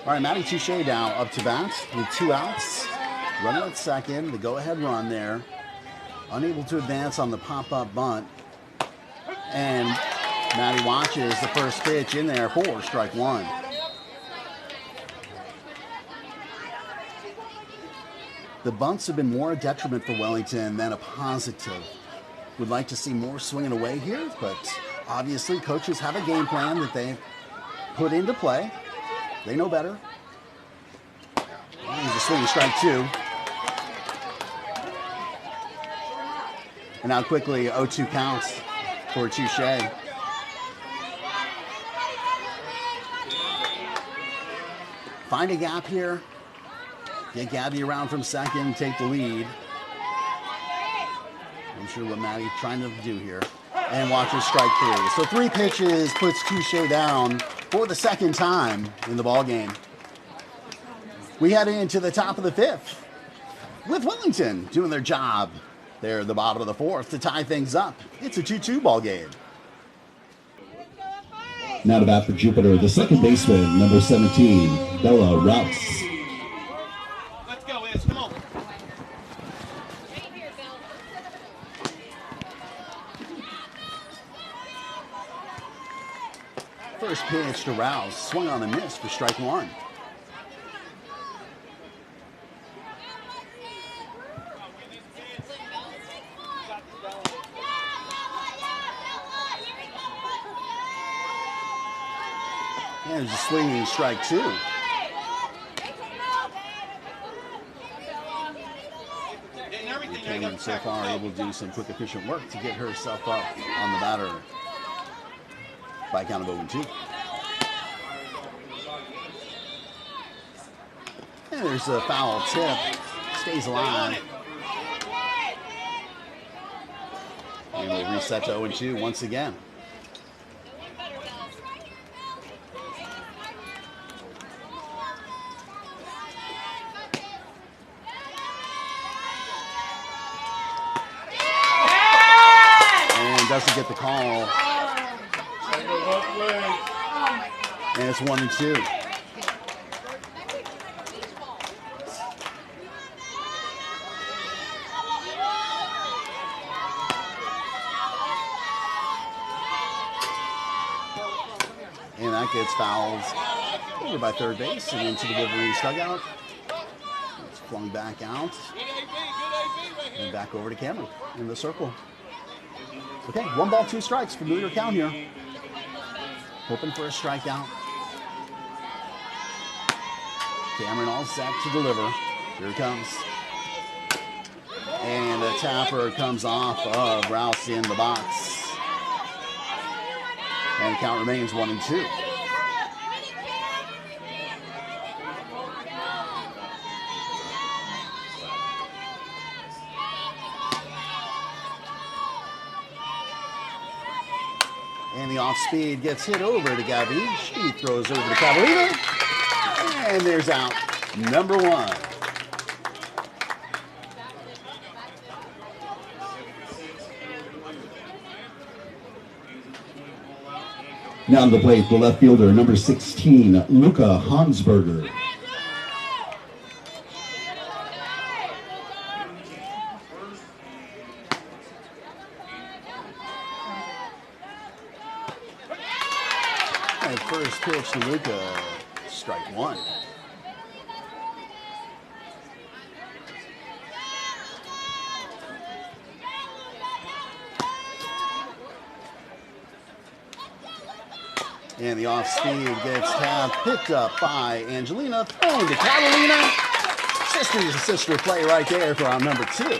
all right, Maddie Touche now up to bat with 2 outs. Runner at second, the go-ahead run there. Unable to advance on the pop-up bunt. And Maddie watches the first pitch in there for strike 1. The bunts have been more a detriment for Wellington than a positive. Would like to see more swinging away here, but obviously coaches have a game plan that they put into play. They know better. He's a swinging strike 2. And now quickly 0-2 counts for Touche. Find a gap here. Get Gabby around from second, take the lead. I'm sure what Maddie's trying to do here. And watches strike 3. So 3 pitches puts Touche down for the second time in the ballgame. We head into the top of the 5th with Wellington doing their job there at the bottom of the 4th to tie things up. It's a 2-2 ball game. Now to bat for Jupiter, the second baseman, number 17, Bella Rouse. Let's go, Liz. Come on. First pitch to Rouse, swung on a miss for strike 1. And it's a swinging strike 2. Kagan so far able to do some quick, efficient work to get herself up on the batter by a count of 0-2. And there's a foul tip. Stays alive. And we'll reset to 0-2 once again. Doesn't get the call. And it's 1-2. And that gets fouled over by third base and into the Wolverines dugout. It's flung back out. And back over to Cameron in the circle. Okay, 1 ball, 2 strikes, familiar count here. Hoping for a strikeout. Cameron all set to deliver. Here it comes. And a tapper comes off of Rouse in the box. And the count remains 1-2. And the off speed gets hit over to Gabby. She throws over to Cavallina. And there's out number 1. Now on the plate, the left fielder, number 16, Luca Hansberger. And first pitch to Luca, strike 1. And the off speed gets tapped, picked up by Angelina, thrown to Catalina. Sister play right there for round number 2.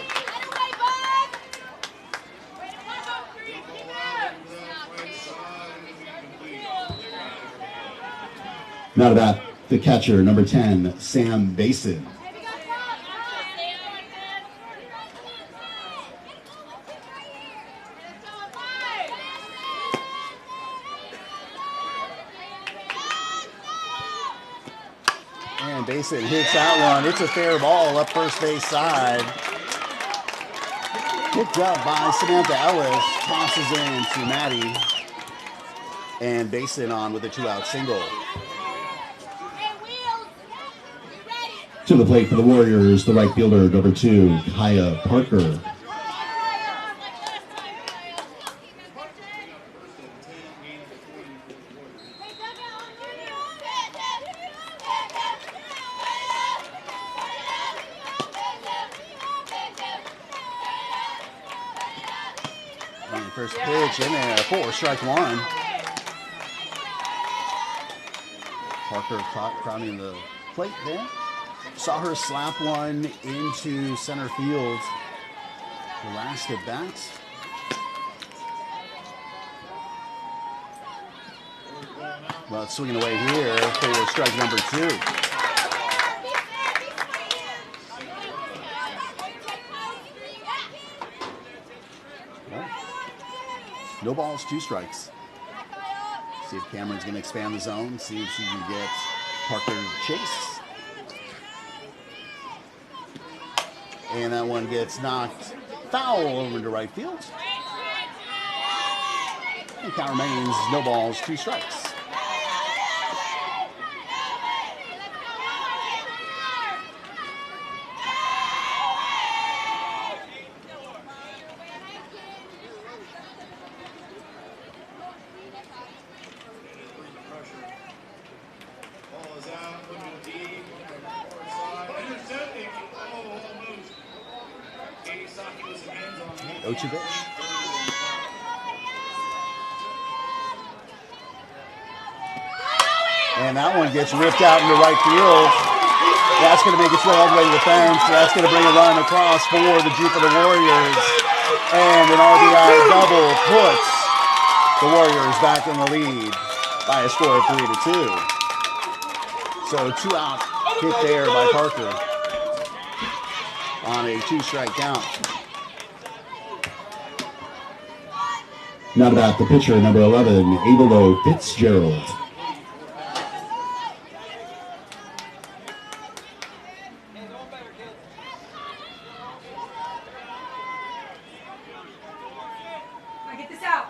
Now to bat, the catcher, number 10, Sam Basin. And Basin hits that one. It's a fair ball up first base side. Picked up by Samantha Ellis. Tosses in to Maddie. And Basin on with a 2-out single. To the plate for the Warriors, the right fielder, number 2, Kaya Parker. And first pitch in there, 4, strike 1. Parker crowding the plate there. Saw her slap one into center field. The last at bat. Well, it's swinging away here for strike number 2. Well, no balls, 2 strikes. See if Cameron's going to expand the zone. See if she can get Parker to chase. And that one gets knocked foul over to right field. And count remains no balls, 2 strikes. Ball is out, looking deep, far side, intercepting. Oh, almost. Katie Saki with some hands on it. Ocevich. And that one gets ripped out into right field. That's going to make its way all the way to the fence. That's going to bring a run across for the Jupiter Warriors. And an RBI double puts the Warriors back in the lead by a score of 3-2. So 2-out hit there by Parker on a 2-strike count. Now to bat, the pitcher, number 11, Abelo Fitzgerald. Get this out.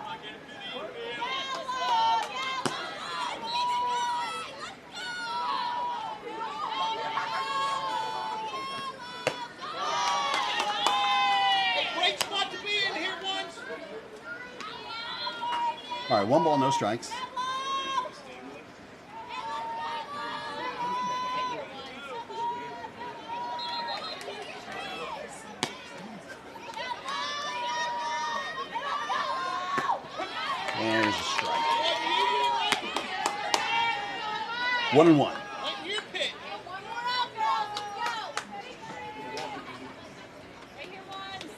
Great spot to be in here once. All right, 1 ball, no strikes. And there's a strike. 1-1. Like your pitch. One more out, girls. Let's go. Right here, ones.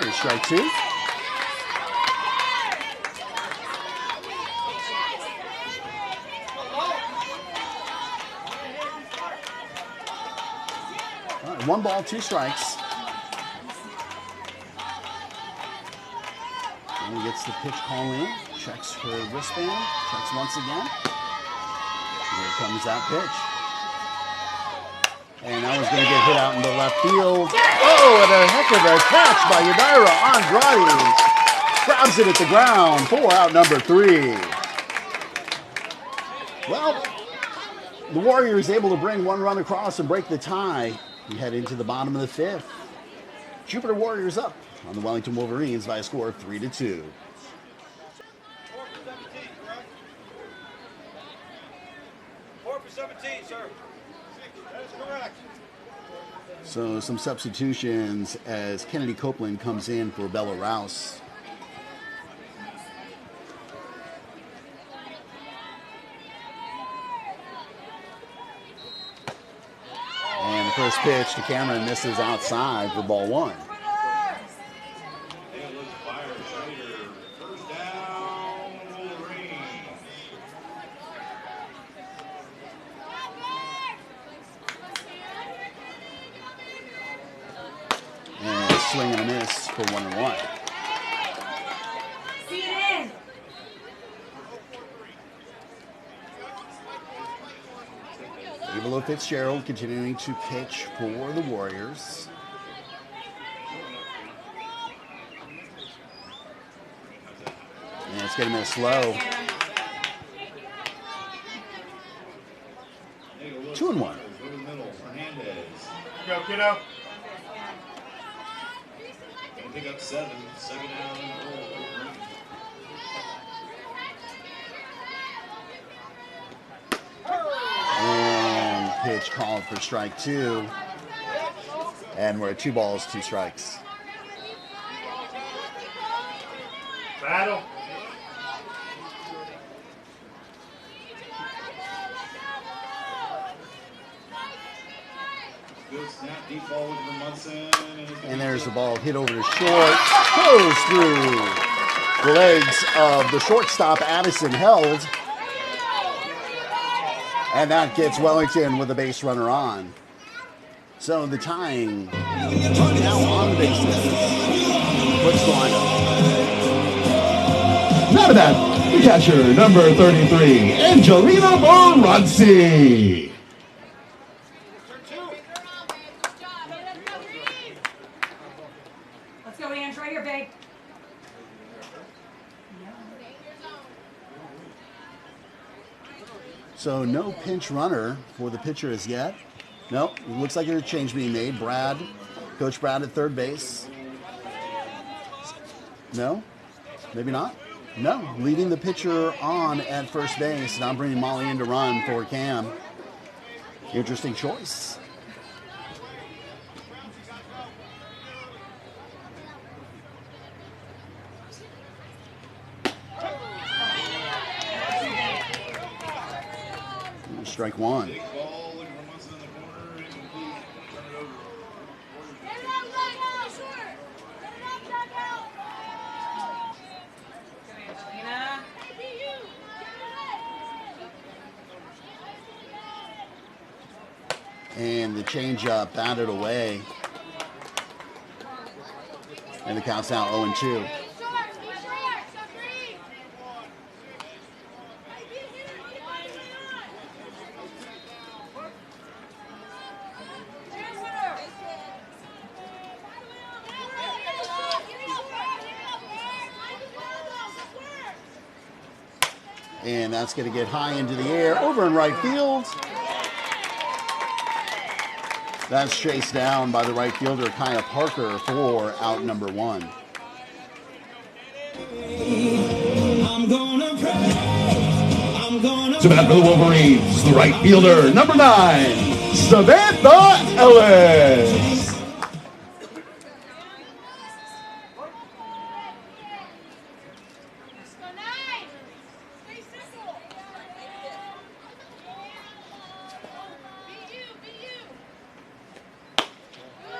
There's strike 2. All right, 1 ball, 2 strikes. And gets the pitch call in. Checks her wristband. Checks once again. Here comes that pitch. And that one's going to get hit out into left field. Oh, and a heck of a catch by Yadira Andrade. Grabs it at the ground for out number 3. Well, the Warriors able to bring 1 run across and break the tie. We head into the bottom of the 5th. Jupiter Warriors up on the Wellington Wolverines by a score of 3-2. 4 for 17, sir. That is correct. So some substitutions as Kennedy Copeland comes in for Bella Rouse. And the first pitch to Cameron misses outside for ball one. First down, Wolverines. And a swing and a miss for 1-1. See it in. Avelo Fitzgerald continuing to pitch for the Warriors. And it's going to miss low. 2-1. Over the middle, Hernandez. Go, kiddo. Gonna pick up 7. Second down and goal. Wolverines. And pitch called for strike 2. And we're at 2 balls, 2 strikes. Battle. Good snap, deep ball with Munson. And there's the ball hit over to short. Goes through the legs of the shortstop, Addison Held. And that gets Wellington with a base runner on. So the tying now on the base. What's the lineup? Not bad. The catcher, number 33, Angelina Varsity. Let's go, Ange. Right here, babe. So no pinch runner for the pitcher as yet. Nope, it looks like there's a change being made. Coach Brad at third base. No, maybe not. No, leaving the pitcher on at first base. Now bringing Molly in to run for Cam. Interesting choice. Strike 1. Big ball looking for Munson in the corner. Incomplete. Turn it over. Angelina. And the changeup batted away. And the count's now 0-2. And that's going to get high into the air over in right field. That's chased down by the right fielder, Kaya Parker, for out number 1. So back for the Wolverines, the right fielder, number 9, Samantha Ellis.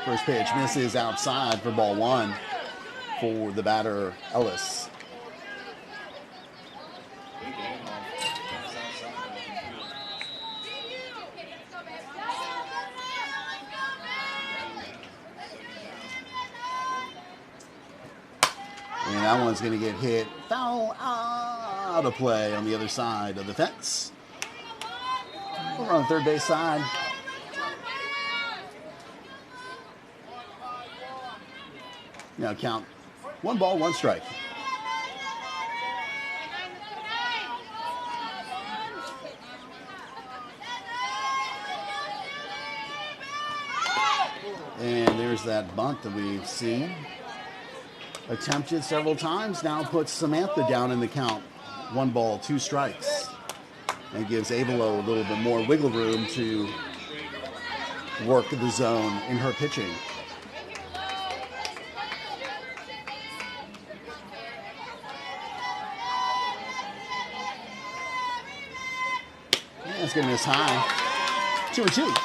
First pitch misses outside for ball 1 for the batter, Ellis. And that one's going to get hit foul out of play on the other side of the fence. Over on the third base side. Now count 1 ball, 1 strike. And there's that bunt that we've seen. Attempted several times, now puts Samantha down in the count. 1 ball, 2 strikes. And gives Avelo a little bit more wiggle room to work the zone in her pitching. It's going to miss high. 2-2.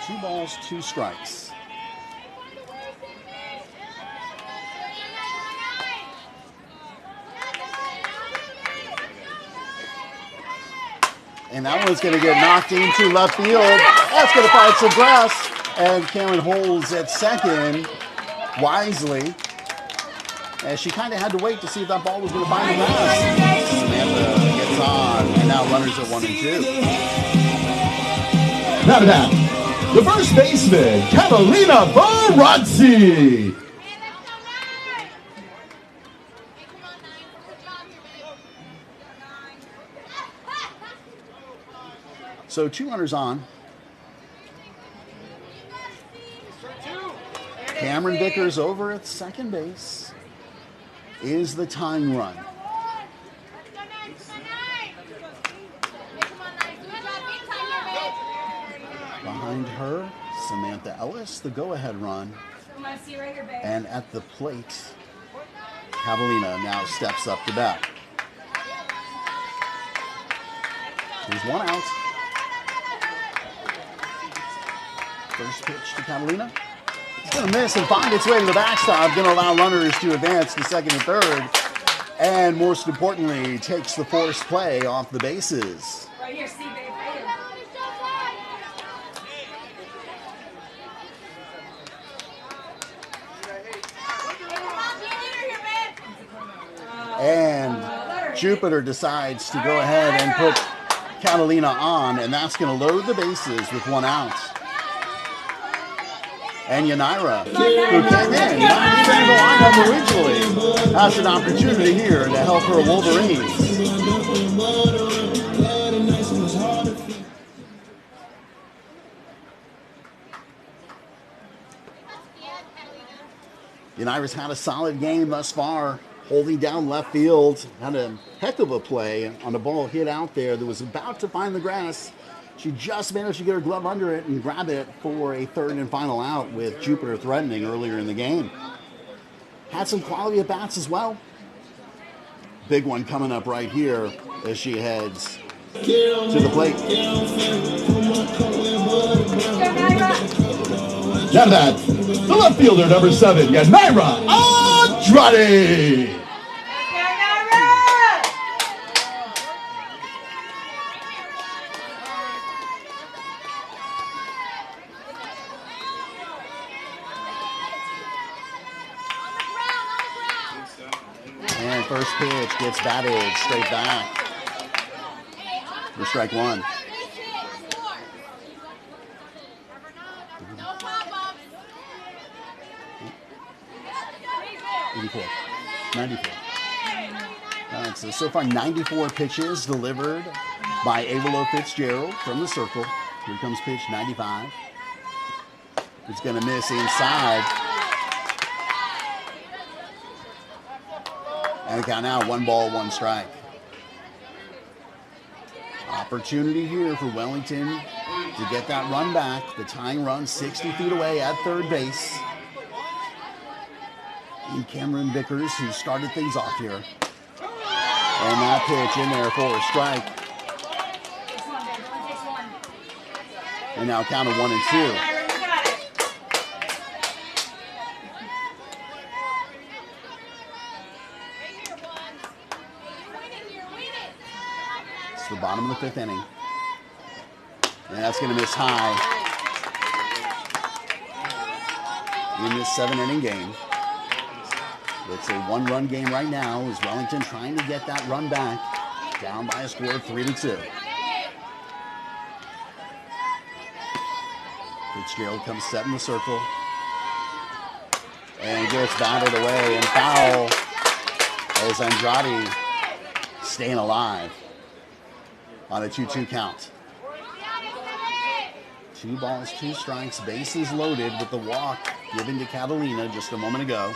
2 balls, 2 strikes. And that one's going to get knocked into left field. That's going to find some grass. And Cameron holds at second wisely, as she kind of had to wait to see if that ball was going to find the grass. Samantha gets on, and now runners at 1 and 2. Now to bat, the first baseman, Catalina Varsity. So 2 runners on. Cameron Vickers over at second base is the tying run. Behind her, Samantha Ellis, the go-ahead run. And at the plate, Catalina now steps up to bat. There's 1 out. First pitch to Catalina. It's going to miss and find its way to the backstop. Going to allow runners to advance to second and third. And most importantly, takes the forced play off the bases. Right here, see, babe, right here. And Jupiter decides to go ahead and put Catalina on, and that's going to load the bases with 1 out. And Yanira, who came in, not even in the lineup originally, has an opportunity here to help her Wolverines. Yanira's had a solid game thus far, holding down left field. Had a heck of a play on a ball hit out there that was about to find the grass. She just managed to get her glove under it and grab it for a third and final out, with Jupiter threatening earlier in the game. Had some quality at bats as well. Big one coming up right here as she heads to the plate. Now to bat, the left fielder, number 7, Yanira Andrade. And first pitch gets batted straight back for strike 1. No problem. 84. 94. All right, so far 94 pitches delivered by Avalo Fitzgerald from the circle. Here comes pitch 95. It's going to miss inside. And the count now, 1 ball, 1 strike. Opportunity here for Wellington to get that run back. The tying run 60 feet away at third base. And Cameron Vickers, who started things off here. And that pitch in there for a strike. And now count of 1 and 2. It's the bottom of the 5th inning. And that's going to miss high in this 7-inning game. It's a 1-run game right now, as Wellington trying to get that run back, down by a score of 3-2. Fitzgerald comes set in the circle and gets batted away and foul, as Andrade staying alive on a 2-2 count. 2 balls, 2 strikes, bases loaded with the walk given to Catalina just a moment ago.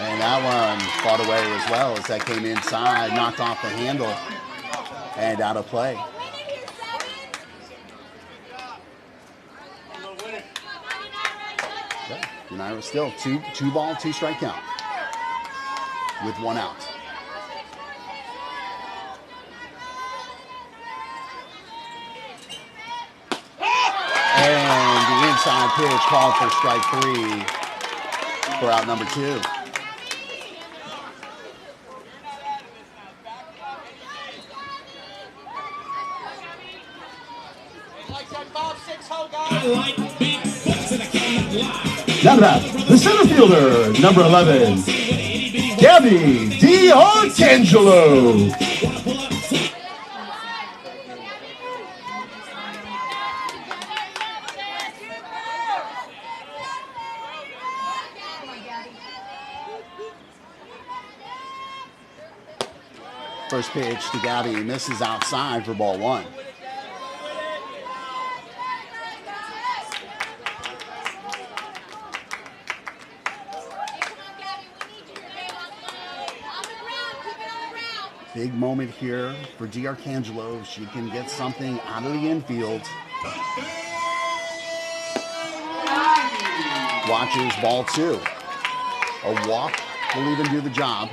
And that one fought away as well as that came inside, knocked off the handle, and out of play. Okay. United still two ball, 2 strike count with 1 out. And the inside pitch called for strike 3 for out number 2. Now that, the center fielder, number 11, Gabby D'Arcangelo. First pitch to Gabby misses outside for ball 1. Big moment here for D'Arcangelo. If she can get something out of the infield. Watches ball 2. A walk will even do the job,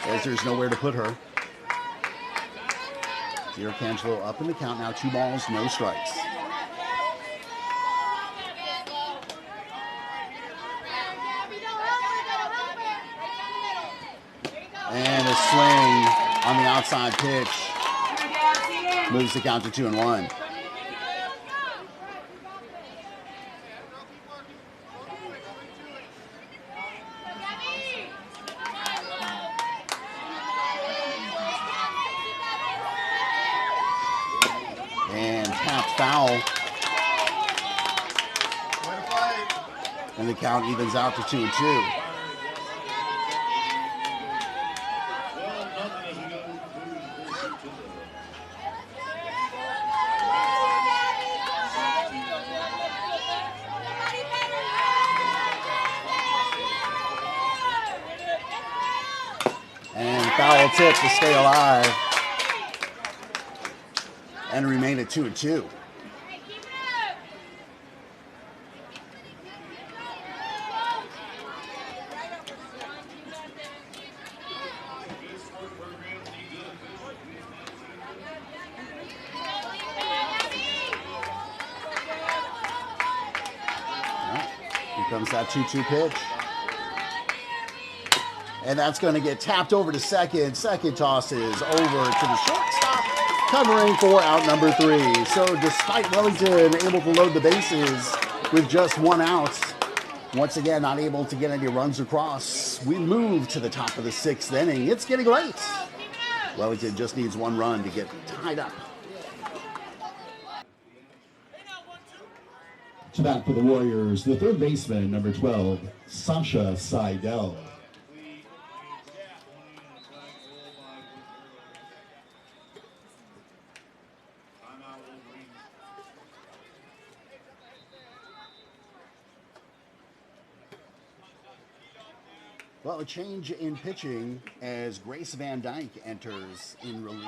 as there's nowhere to put her. D'Arcangelo up in the count now. 2 balls, no strikes. And a swing on the outside pitch moves the count to 2-1. And tapped foul. And the count evens out to 2-2. Foul tip to stay alive and remain at 2-2. Here comes that 2-2 pitch. And that's going to get tapped over to second. Second tosses over to the shortstop, covering for out number 3. So despite Wellington able to load the bases with just 1 out, once again not able to get any runs across, we move to the top of the 6th inning. It's getting late. Wellington just needs 1 run to get tied up. To bat for the Warriors, the third baseman, number 12, Sasha Seidel. Well, a change in pitching as Grace Van Dyke enters in relief.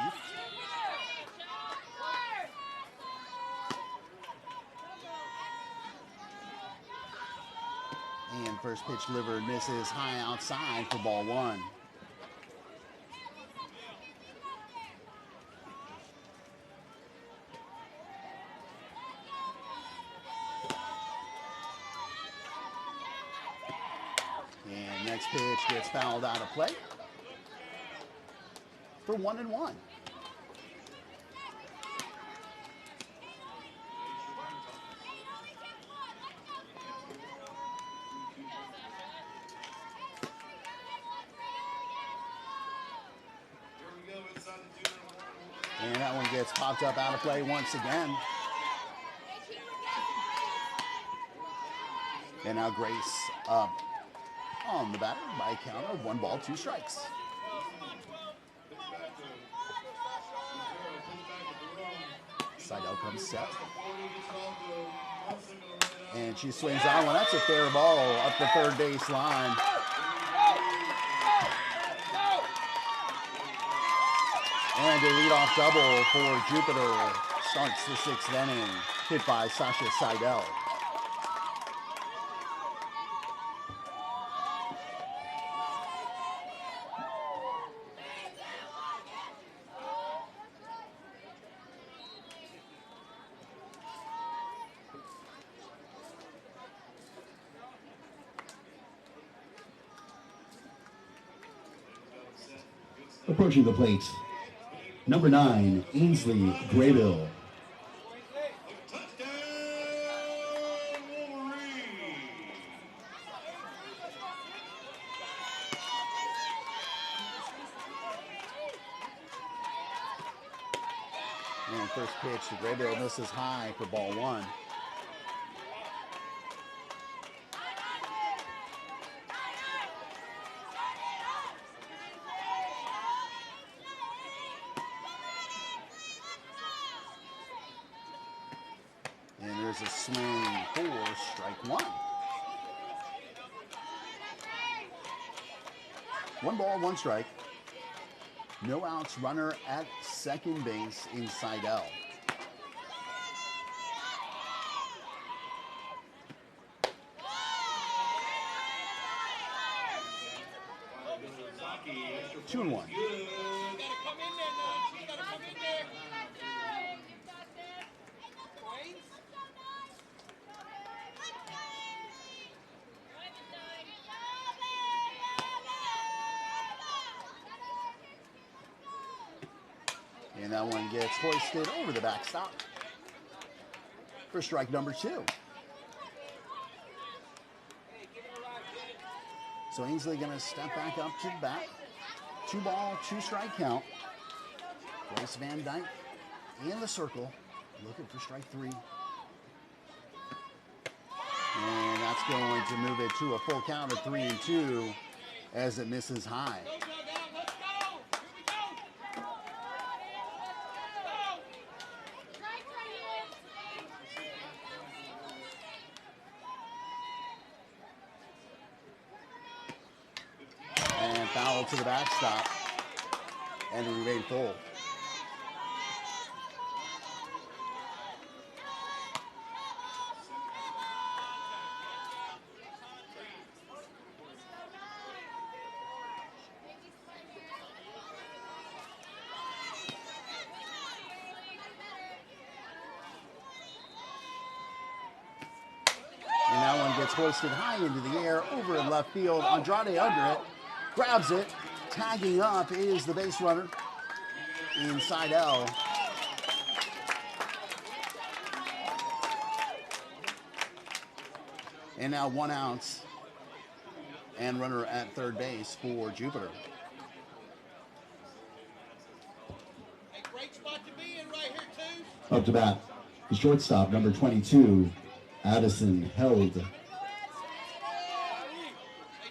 And first pitch delivered misses high outside for ball 1. And next pitch gets fouled out of play for 1-1. And that one gets popped up out of play once again. And now Grace up on the batter by a count of 1 ball, 2 strikes. Seidel comes set. And she swings on one. That's a fair ball up the third base line. And a leadoff double for Jupiter starts the sixth inning, hit by Sasha Seidel. Approaching the plate, number 9, Ainsley Graybill. Touchdown, Wolverines! And first pitch to Graybill misses high for ball one. And there's a swing for strike one. 1 ball, 1 strike. No outs, runner at second base in Seidel. Two and 1. You gotta come in there, Nudge. You gotta come in there. Wayne? And that one gets hoisted over the backstop for strike number 2. So Ainsley going to step back up to the bat. 2 ball, 2 strike count. Grace Van Dyke in the circle, looking for strike 3. And that's going to move it to a full count of 3-2 as it misses high. Go, Doug, out. Let's go. Here we go. And foul to the backstop. And remain full. And that one gets hoisted high into the air, over in left field. Andrade under it, grabs it. Tagging up is the base runner in Seidel. And now 1 out and runner at third base for Jupiter. Hey, great spot to be in right here, too. Up to bat, the shortstop, number 22, Addison Held. Hey,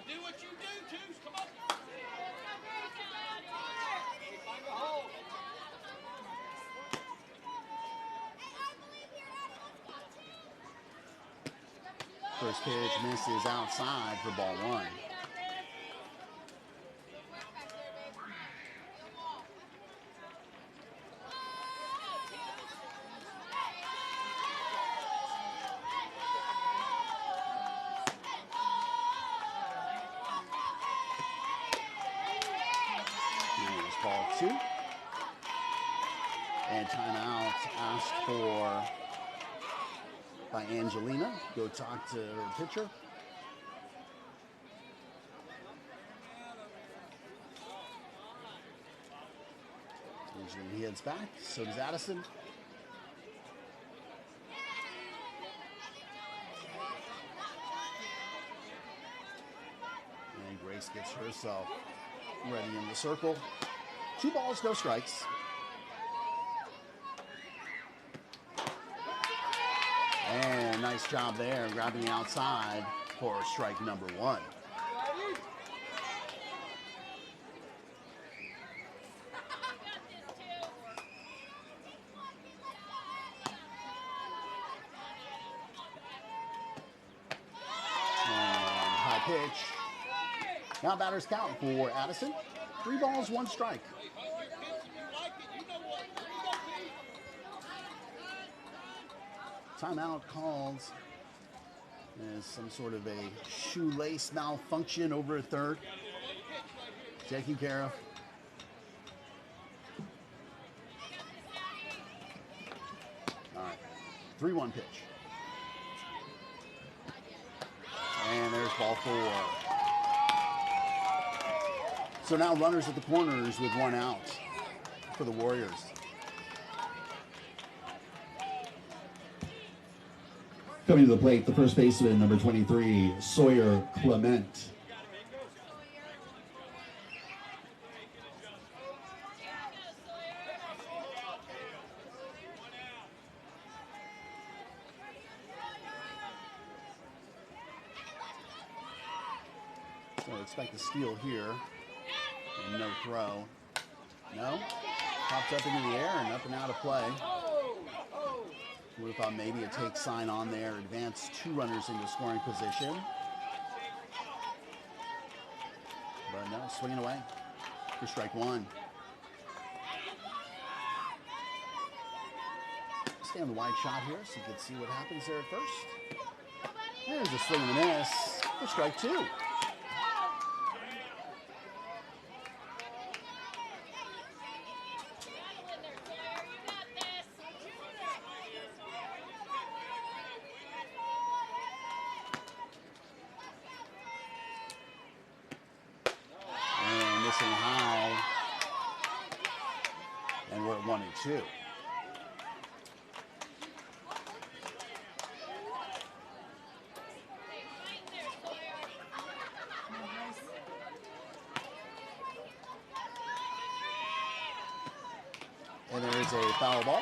do what you do, Toos. Come on. First pitch misses outside for ball 1. Here's ball 2. And timeout asked for by Angelina. Go talk to her pitcher. Angelina heads back. So does Addison. And Grace gets herself ready in the circle. 2 balls, no strikes. And nice job there, grabbing the outside for strike number 1. pitch. Now batter's count for Addison. 3 balls, 1 strike. Timeout called as some sort of a shoelace malfunction over at third. Taken care of. All right, 3-1 pitch. And there's ball 4. So now runners at the corners with 1 out for the Warriors. Coming to the plate, the first baseman, number 23, Sawyer Clement. So expect a steal here. And no throw. No. Popped up into the air and up and out of play. We thought maybe a take sign on there. Advance 2 runners into scoring position. But no, swinging away for strike 1. Stay on the wide shot here so you can see what happens there at first. There's a swing and a miss for strike 2. High, and we're at 1-2. And there is a foul ball.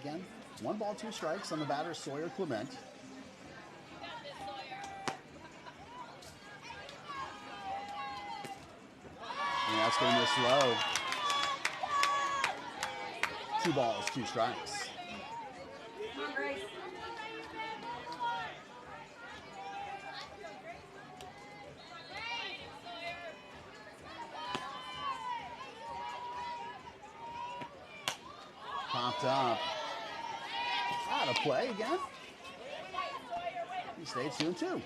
Again, 1 ball, 2 strikes on the batter, Sawyer Clement. And that's going to miss low. 2 balls, 2 strikes. Popped up. Out of play again. He stayed 2-2.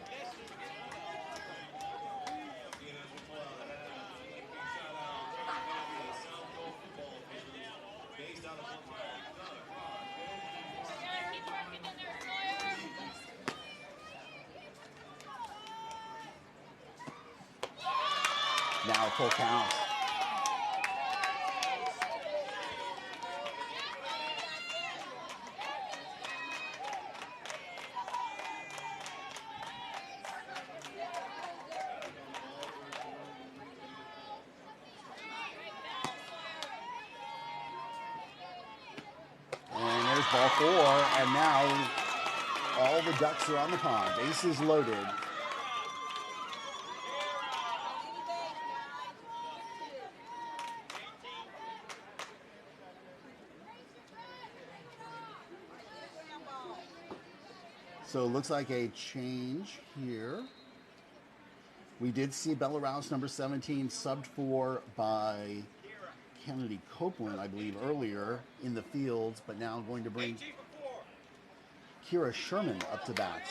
Now a full count. Ball 4, and now all the ducks are on the pond. Bases loaded. So it looks like a change here. We did see Bella Rouse, number 17, subbed for by Kennedy Copeland, I believe, earlier in the field, but now going to bring Kira Sherman up to bat.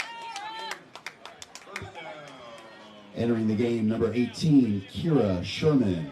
Entering the game, number 18, Kira Sherman.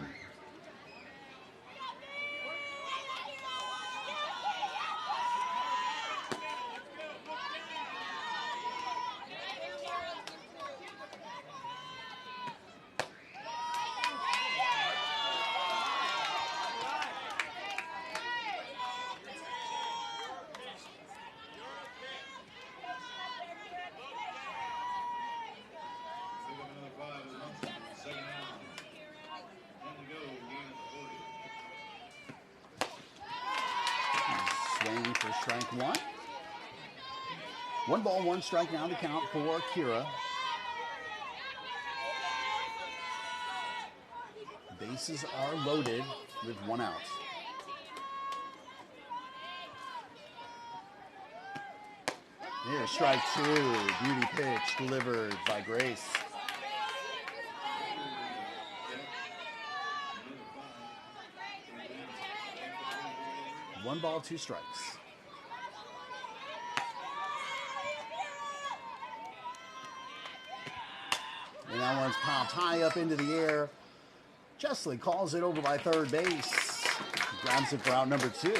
Swing for strike 1. 1 ball, 1 strike now to count for Kira. Bases are loaded with 1 out. Here's strike 2. Beauty pitch delivered by Grace. 1 ball, 2 strikes. And that one's popped high up into the air. Chesley calls it over by third base. Grabs it for out number 2.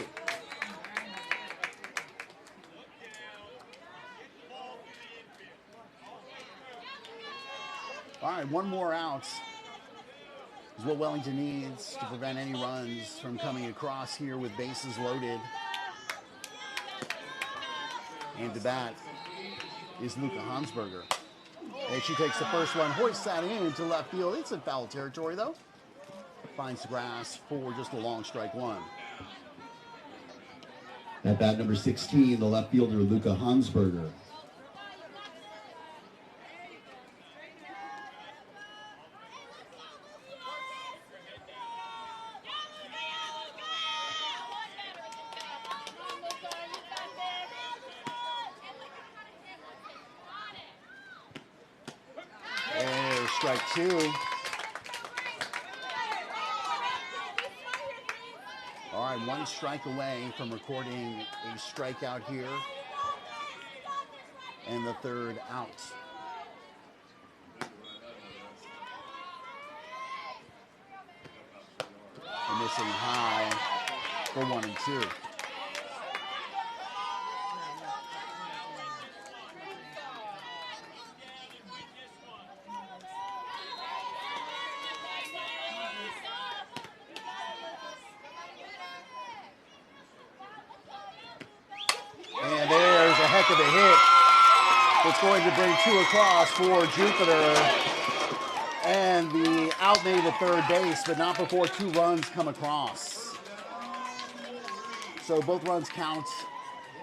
All right, 1 more out is what Wellington needs to prevent any runs from coming across here with bases loaded. And to bat is Luca Hansberger. And she takes the first one, hoists that into left field. It's in foul territory, though. Finds the grass for just a long strike 1. At bat number 16, the left fielder, Luca Hansberger. There's strike 2. All right, 1 strike away from recording a strikeout here. And the 3rd out. And missing high for 1 and 2. And there's a heck of a hit. It's going to bring 2 across for Jupiter. And the out made at third base, but not before 2 runs come across. So both runs count.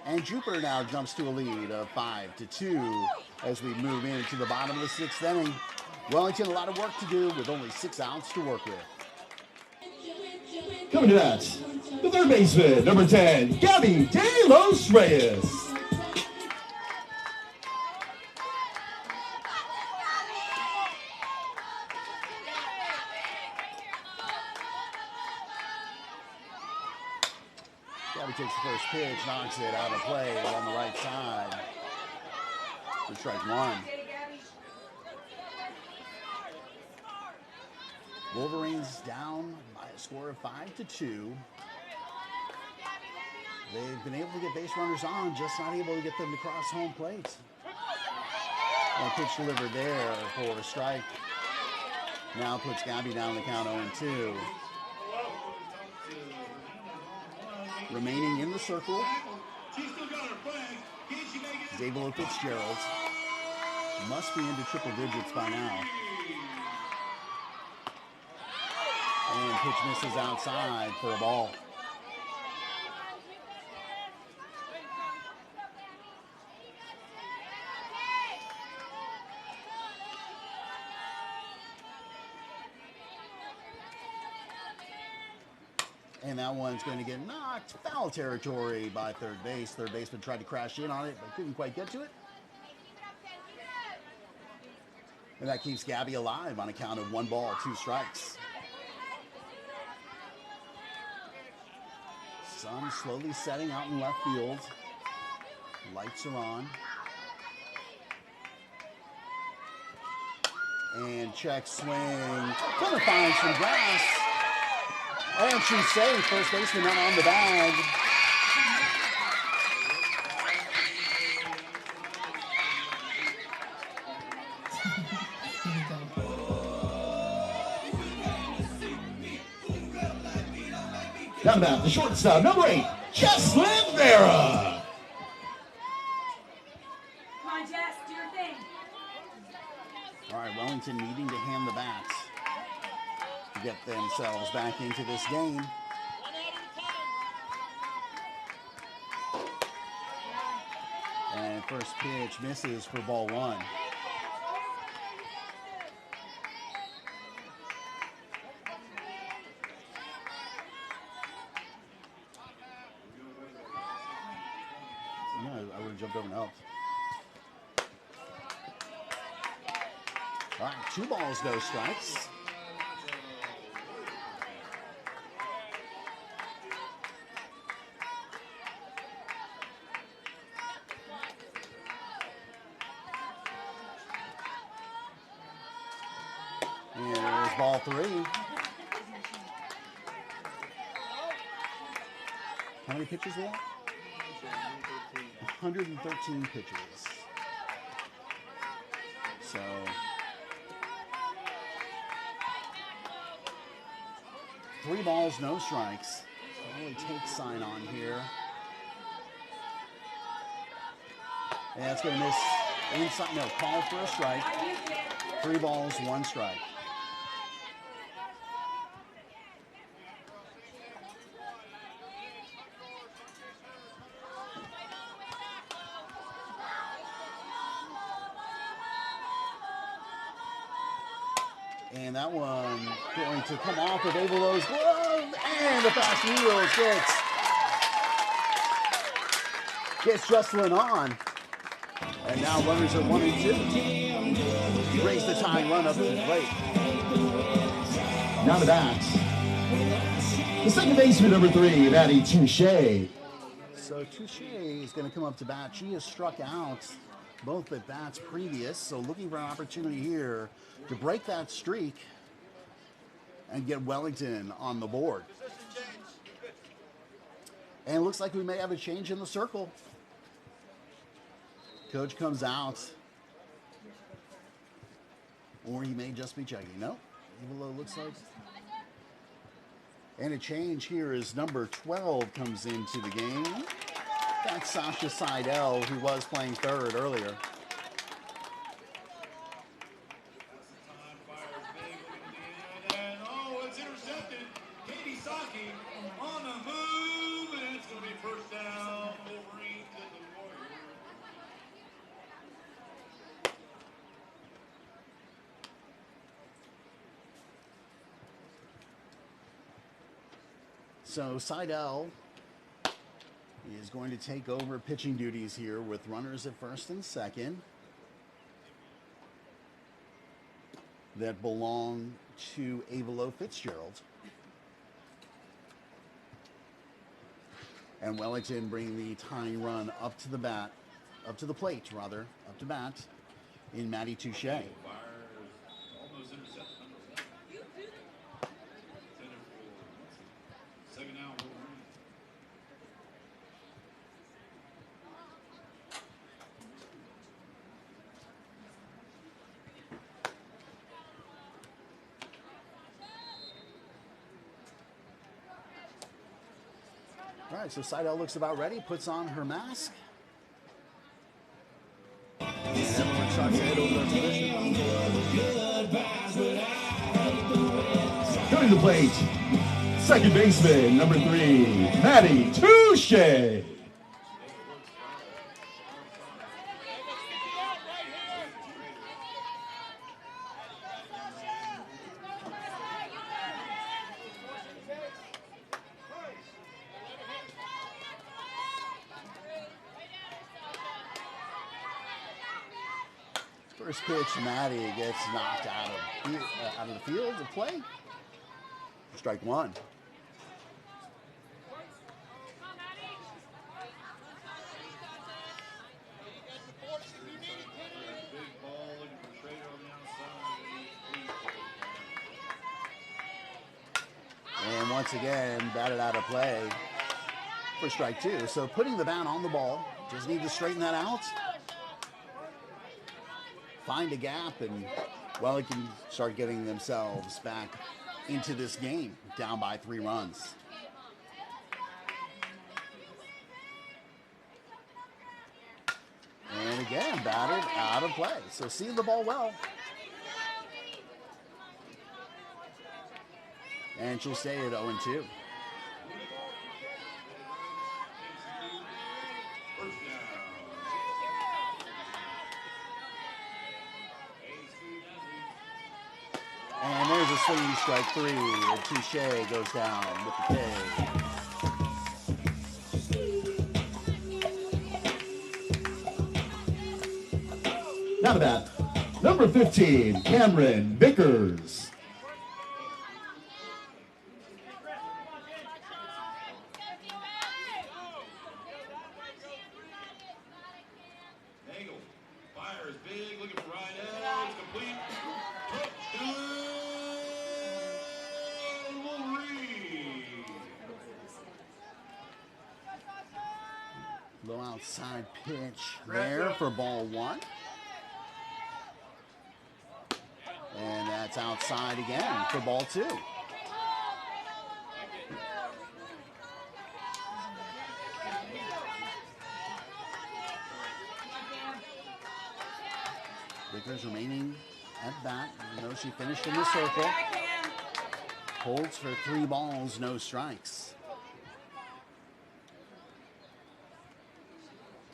And Jupiter now jumps to a lead of 5-2 as we move into the bottom of the 6th inning. Wellington, a lot of work to do with only 6 outs to work with. Coming to that, the third baseman, number 10, Gabby De Los Reyes. Gabby takes the first pitch, knocks it out of play on the right side. For strike 1. Wolverines down by a score of 5-2. They've been able to get base runners on, just not able to get them to cross home plate. And a pitch delivered there for a strike. Now puts Gabby down the count 0-2. Remaining in the circle, Zabelo Fitzgerald. Must be into triple digits by now. And pitch misses outside for a ball. And that one's going to get knocked foul territory by third base. Third baseman tried to crash in on it, but couldn't quite get to it. And that keeps Gabby alive on a count of 1 ball, 2 strikes. Sun slowly setting out in left field. Lights are on. And check swing. Gonna find some grass. And she's safe. First baseman not on the bag. Down about the shortstop, number 8, Jesslyn Vera. Come on, Jess, do your thing. All right, Wellington needing to hand the bat to get themselves back into this game. And first pitch misses for ball 1. have jumped over and helped. All right, 2 balls, no strikes. And there's ball 3. How many pitches were there? 113 pitches. So 3 balls, no strikes. Really take sign on here. And that's going to miss inside. No, call for a strike. 3 balls, 1 strike. And that one going to come off of Avelo's glove, and the fast wheels gets Justin on. And now runners are 1 and 2. Brings the tying run up to the plate. Now to bat. The second baseman, number 3, Maddie Touche. So Touche is going to come up to bat. She has struck out both at bats previous, so looking for an opportunity here to break that streak and get Wellington on the board. And it looks like we may have a change in the circle. Coach comes out, or he may just be checking. No, Evelo looks like. And a change here is number 12 comes into the game. That's Sasha Seidel, who was playing third earlier. And it's intercepted. Katie Saki on the move, and it's going to be first down. Wolverines and the Warriors. So Seidel is going to take over pitching duties here with runners at first and second that belong to Avelo Fitzgerald. And Wellington bringing the tying run up to the bat, up to the plate rather, up to bat in Maddie Touche. Almost intercepted number 1. Intended for second out Wolverines. All right, so Seidel looks about ready, puts on her mask. And everyone starts to head over their position. Coming to the plate, second baseman, number 3, Maddie Touche. First pitch, Maddie gets knocked out of the field of play. Strike 1. Big ball looking for Schrader on the outside. And once again, batted out of play for strike 2. So putting the bat on the ball, just need to straighten that out. Find a gap, and Wellington start getting themselves back into this game, down by 3 runs. And again, batted out of play. So seeing the ball well. And she'll stay at 0-2. And there's a swinging strike 3, and Touche goes down with the K. Now to bat, number 15, Cameron Vickers. Nagel fires big, looking for right edge, complete. Touchdown, Wolverines. Low outside pitch there for ball one. And that's outside again for ball two. Vickers remaining at bat. You know, she finished in the circle. Holds for 3 balls, no strikes.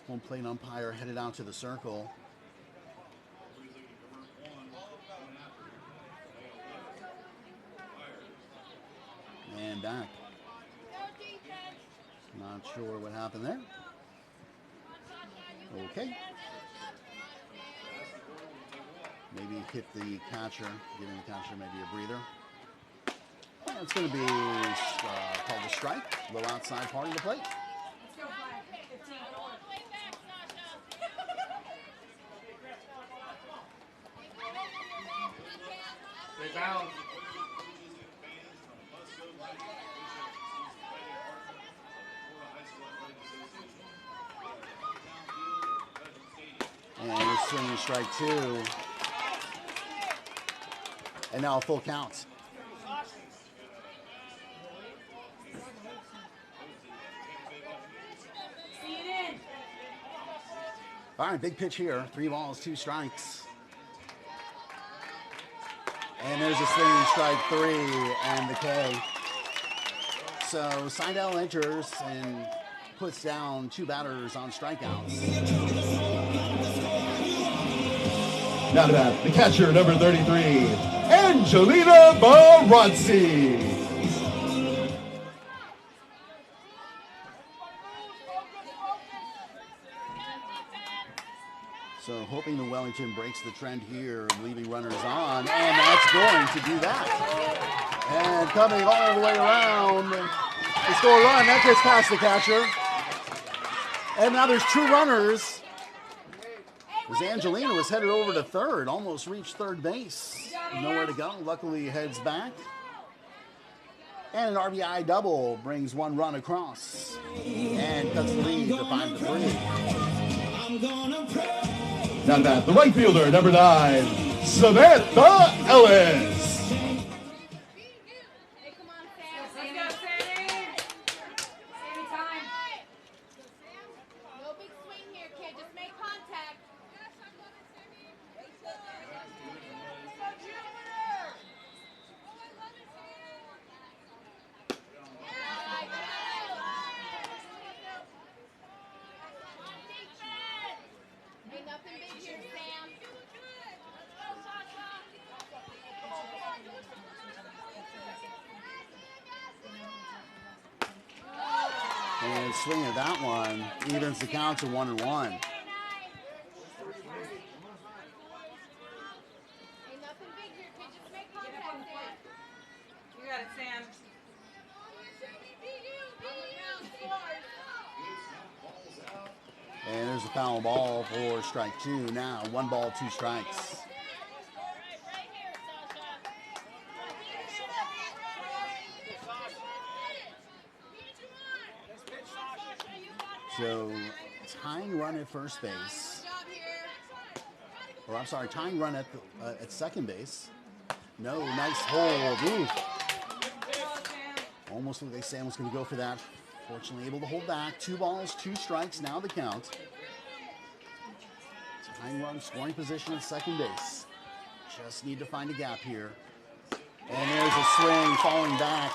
Home plate umpire headed out to the circle. And back. Not sure what happened there. Okay. Maybe hit the catcher, giving the catcher maybe a breather. It's going to be called a strike. Low outside part of the plate. Stay balanced. And we're swinging strike 2. And now a full count. All right, big pitch here. 3 balls, 2 strikes. And there's a swinging strike 3 and the K. So Seidel enters and puts down 2 batters on strikeouts. Now to bat, the catcher, number 33, Angelina Varsity. So hoping the Wellington breaks the trend here of leaving runners on, and that's going to do that. And coming all the way around to score a run, that gets past the catcher. And now there's 2 runners. As Angelina was headed over to third, almost reached third base. Nowhere to go, luckily heads back. And an RBI double brings 1 run across and cuts the lead to 5-3. Now to bat, the right fielder, number 9, Samantha Ellis. Hey, come on, Sam. Let's go, Sammy. Sammy time. No big swing here, kid. Just make contact. Ain't nothing big here, Sam. And swing at that one evens the count to 1-1. Ain't nothing big here, kid. Just make contact, Sam. You got it, Sam. And there's a foul ball for strike 2 now. 1 ball, 2 strikes. So tying run at first base. Or I'm sorry, tying run at second base. No, nice hold. Ooh. Almost looked like Sam was going to go for that. Fortunately able to hold back. 2 balls, 2 strikes, now the count. Tying run, scoring position at second base. Just need to find a gap here. And there's a swing, falling back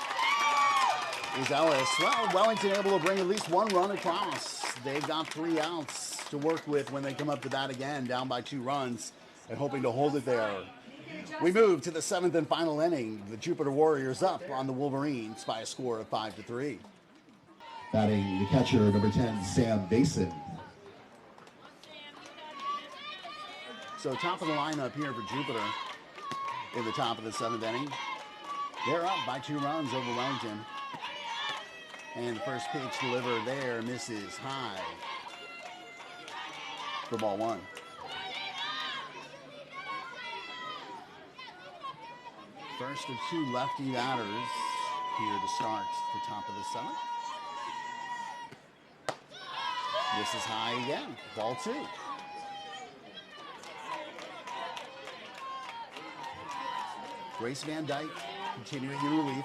is Ellis. Well, Wellington able to bring at least 1 run across. They've got 3 outs to work with when they come up to bat again, down by 2 runs, and hoping to hold it there. We move to the 7th and final inning. The Jupiter Warriors up on the Wolverines by a score of 5-3. Batting the catcher, number 10, Sam Basin. So top of the lineup here for Jupiter in the top of the 7th inning. They're up by 2 runs over Wellington. And the first pitch delivered there misses high for ball 1. First of 2 lefty batters here to start the top of the 7th. This is high again, ball 2. Grace Van Dyke continuing in relief.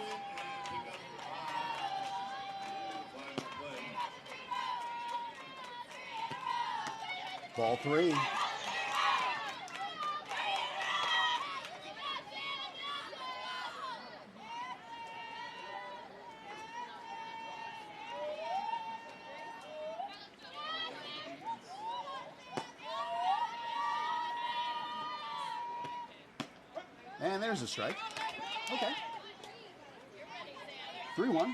Ball 3. And there's a strike. Okay. 3-1.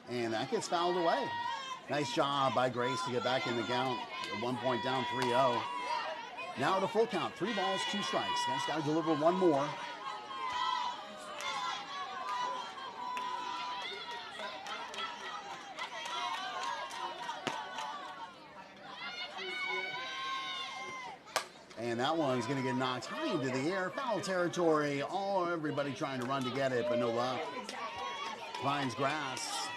And that gets fouled away. Nice job by Grace to get back in the count. At 1 point down 3-0. Now at a full count. 3 balls, 2 strikes. That's got to deliver 1 more. And that one's going to get knocked high into the air. Foul territory. Everybody trying to run to get it, but no luck. Finds grass.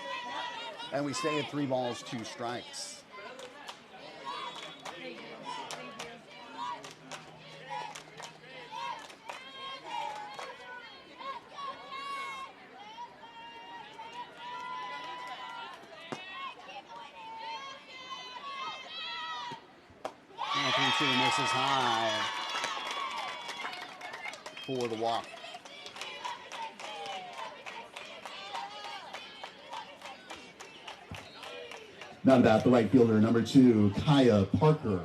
And we stay at 3 balls, 2 strikes. And 3-2 misses high for the walk. Not about the right fielder, number 2, Kaya Parker.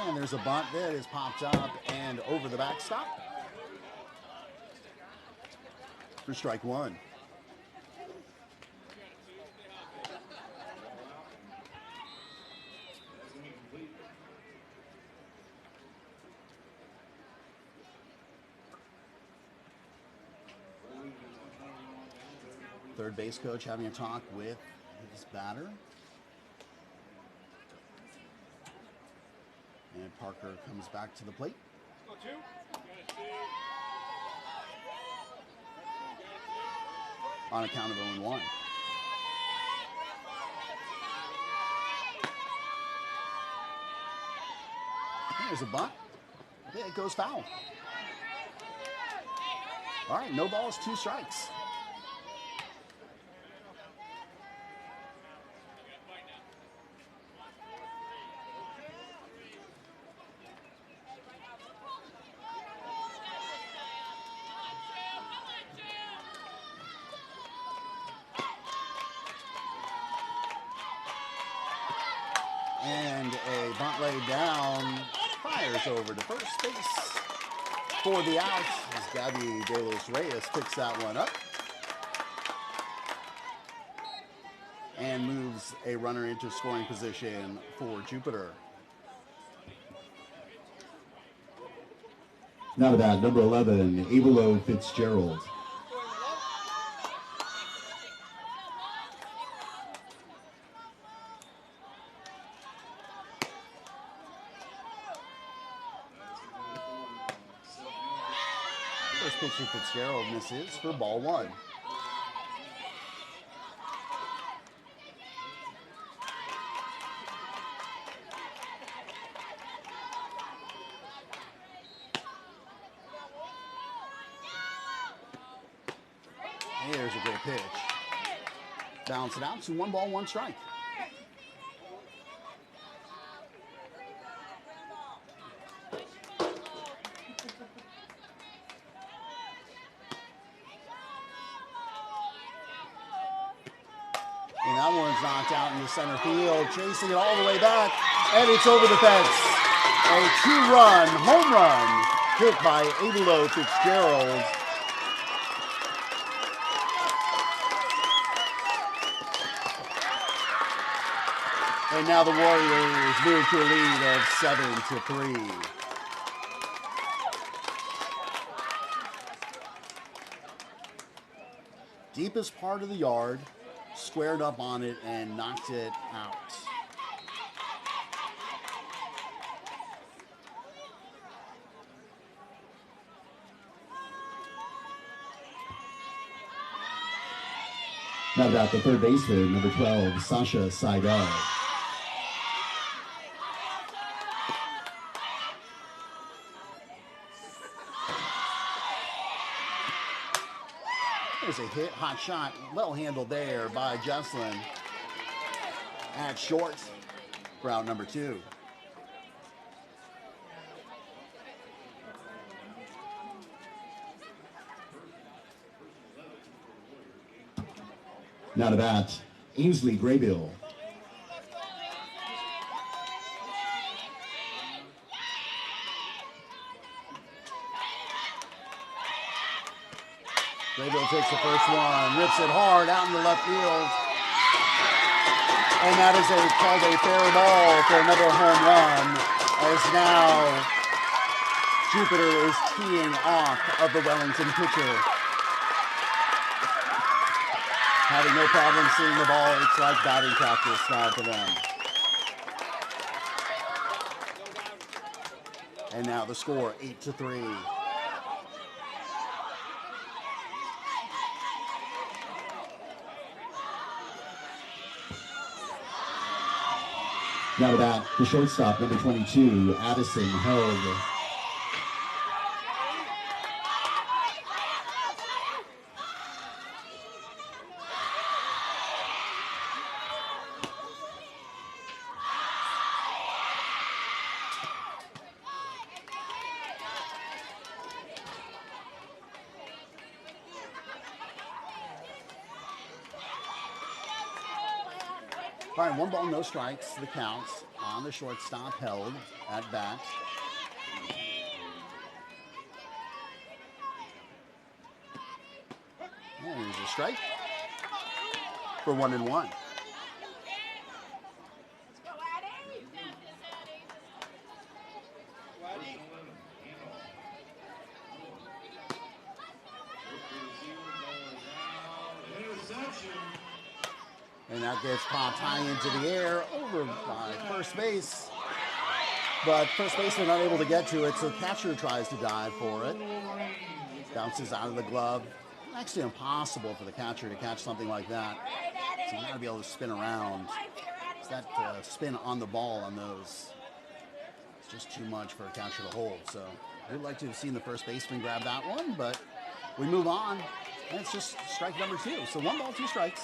And there's a bunt that is popped up and over the backstop for strike 1. Third base coach having a talk with his batter. And Parker comes back to the plate. On a count of 0-1. There's a bunt. Yeah, it goes foul. All right, no balls, 2 strikes. And a bunt laid down, fires over to first base for the out as Gabby De Los Reyes picks that one up and moves a runner into scoring position for Jupiter. Not about number 11, Avelo Fitzgerald. First pitch to Fitzgerald misses for ball 1. Here's a great pitch. Bounce it out to 1 ball, 1 strike. that one's knocked out into center field, chasing it all the way back, and it's over the fence. A 2-run home run hit by Abelo Fitzgerald. And now the Warriors move to a lead of 7-3. Deepest part of the yard, squared up on it and knocked it out. Now about the third baseman, number 12, Sasha Seidel. There's a hit, hot shot, well handled there by Jesslyn. At short for out number 2. Now to bat, Ainsley Graybill. Graybill takes the first one, rips it hard out in the left field. And that is called a fair ball for another home run, as now Jupiter is teeing off of the Wellington pitcher. Having no problem seeing the ball, it's like batting practice now for them. And now the score, 8-3. Now to bat, the shortstop, number 22, Addison Held. All right, 1 ball, no strikes, the counts on the shortstop, Held at bat. And there's a strike for 1-1. And that gets popped high into the air over by first base. But first baseman unable to get to it, so catcher tries to dive for it. Bounces out of the glove. Actually impossible for the catcher to catch something like that. So you got to be able to spin around. It's that spin on the ball on those. It's just too much for a catcher to hold. So we'd like to have seen the first baseman grab that one, but we move on. And it's just strike number 2. So 1 ball, 2 strikes.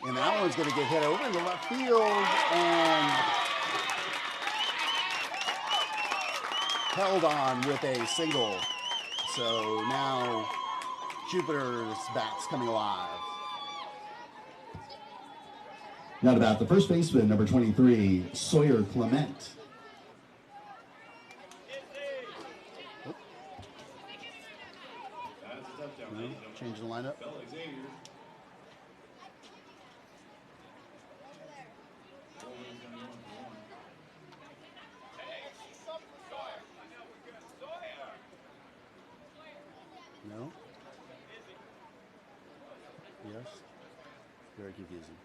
And that one's going to get hit over in the left field and held on with a single. So now Jupiter's bat's coming alive. Now to bat, the first baseman, number 23, Sawyer Clement. No, change the lineup. No? Yes? Very confusing.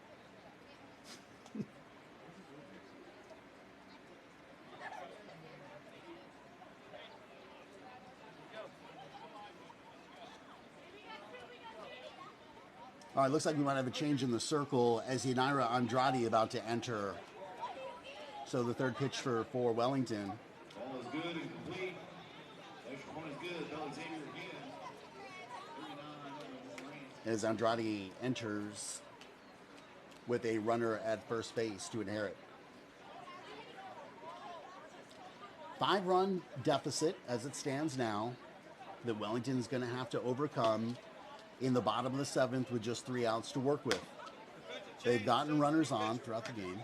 All right, looks like we might have a change in the circle as Yanira Andrade about to enter. So the third pitch for Wellington. Ball is good and complete. Extra point is good. Bell Xavier again. 39 As Andrade enters with a runner at first base to inherit. 5-run deficit as it stands now that Wellington's going to have to overcome in the bottom of the 7th with just 3 outs to work with. They've gotten runners on throughout the game.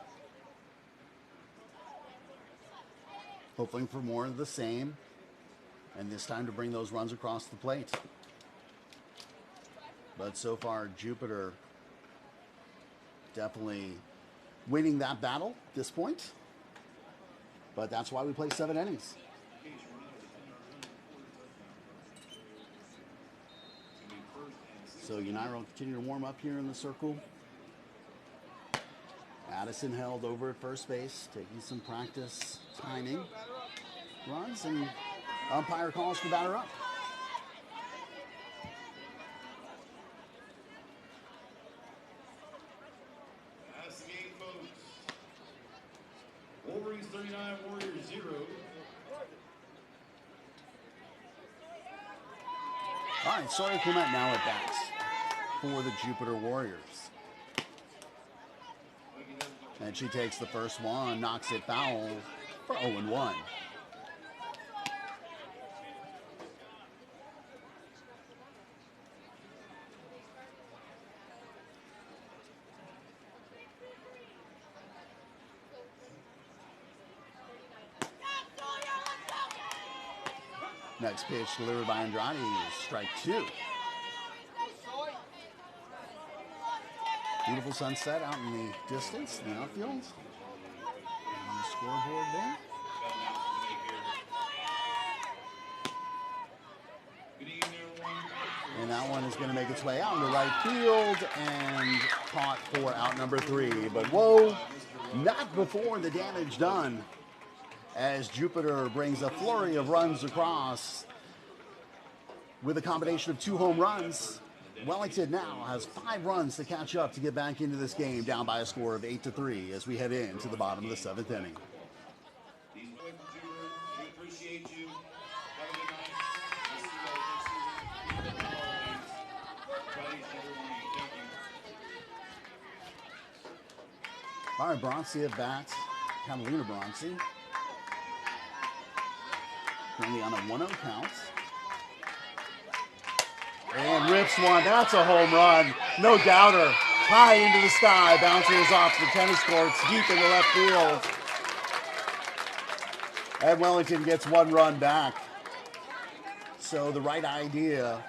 Hoping for more of the same, and this time to bring those runs across the plate. But so far, Jupiter definitely winning that battle at this point. But that's why we play 7 innings. So United will continue to warm up here in the circle. Addison held over at first base, taking some practice timing runs, and umpire calls for batter up. That's the game, folks. Wolverines 39, Warriors 0. All right, Sawyer Clement now at bats for the Jupiter Warriors. And she takes the first one, knocks it foul for 0-1. Next pitch delivered by Andrade, strike 2. Beautiful sunset out in the distance, in the outfield. On the scoreboard there. And that one is going to make its way out into right field and caught for out number 3. But whoa, not before the damage done, as Jupiter brings a flurry of runs across with a combination of 2 home runs. Wellington now has 5 runs to catch up to get back into this game, down by a score of 8-3 as we head into the bottom of the 7th inning. We appreciate you. Have a good night. We'll see you guys next season. Try each other. Thank you. All right, Broncy at bat. Catalina Broncy. Currently on a 1-0 count. And rips one. That's a home run. No doubter. High into the sky. Bounces off the tennis courts deep into left field. And Wellington gets 1 run back. So the right idea.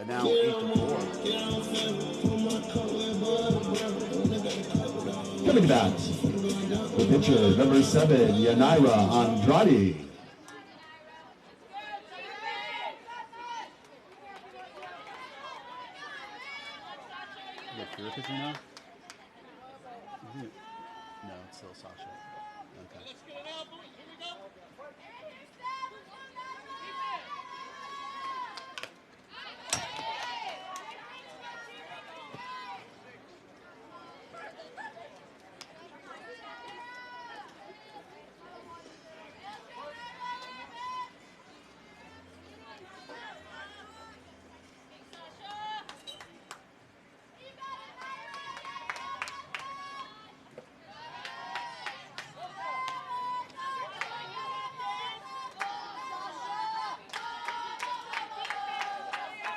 And now 8-4. Coming to bat, the pitcher, number 7, Yanira Andrade. Is it Kira pitching now? No, it's still Sasha. Okay. Let's get it out, boys. Here we go.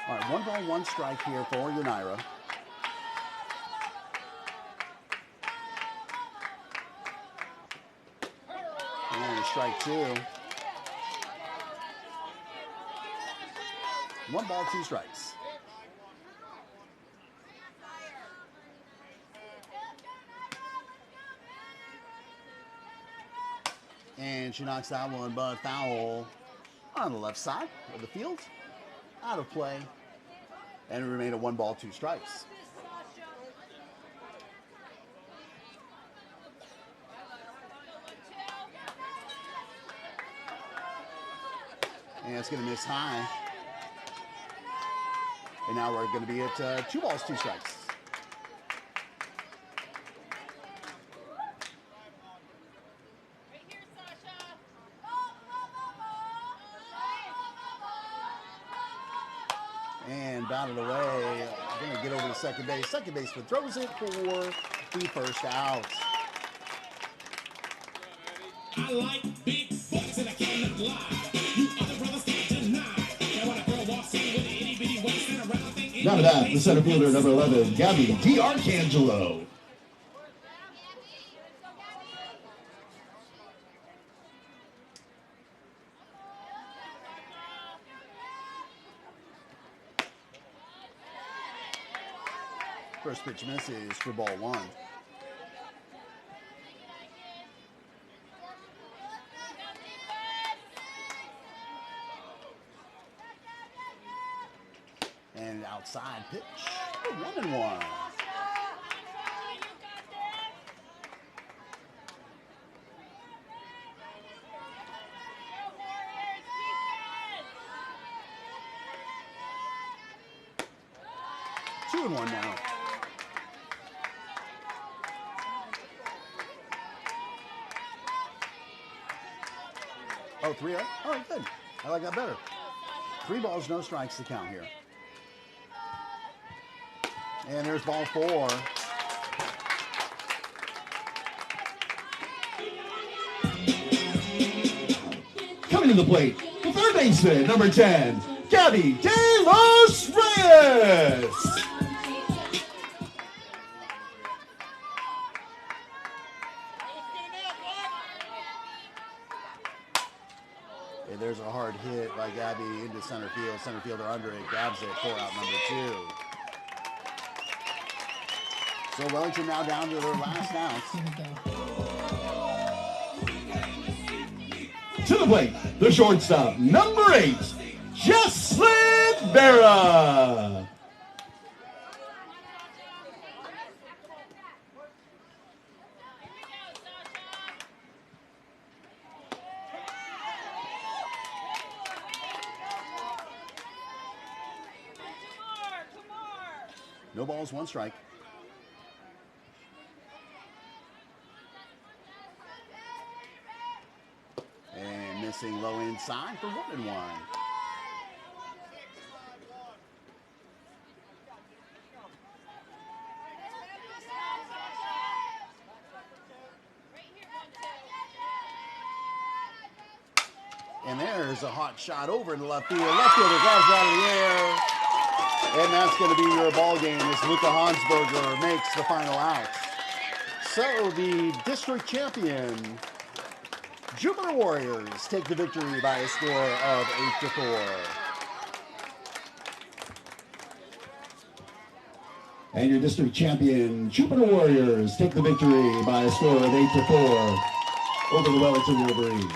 All right, 1 ball, 1 strike here for Yanira. And strike 2. 1 ball, 2 strikes. And she knocks that one, but foul on the left side of the field. Out of play. And it remained a 1 ball, 2 strikes. And it's going to miss high. And now we're going to be at 2 balls, 2 strikes. And batted away. Going to get over to second base. Second baseman throws it for the first out. I like big books and I cannot lie. You other brothers can't deny. Now when a girl walks in with an itty bitty waist and a round thing. None of that. The center fielder, number 11, Gabby D'Arcangelo. First pitch misses for ball one. And outside pitch, 1-1. Two and one now. Oh, 3-0? All right, good. I like that better. 3 balls, no strikes to count here. And there's ball 4. Coming to the plate, the third baseman, number 10, Gabby De Los Reyes. And there's a hard hit by Gabby into center field. Center fielder under it, grabs it for out number 2. So Wellington now down to their last outs. To the plate, the shortstop, number 8, Jesslyn Vera. No balls, 1 strike. And missing low inside for 1-1. And there's a hot shot over to left field. Left fielder grabs it out of the air. And that's going to be your ball game as Luca Hansberger makes the final out. So the district champion, Jupiter Warriors, take the victory by a score of 8-4. And your district champion, Jupiter Warriors, take the victory by a score of 8-4 over the Wellington Wolverines.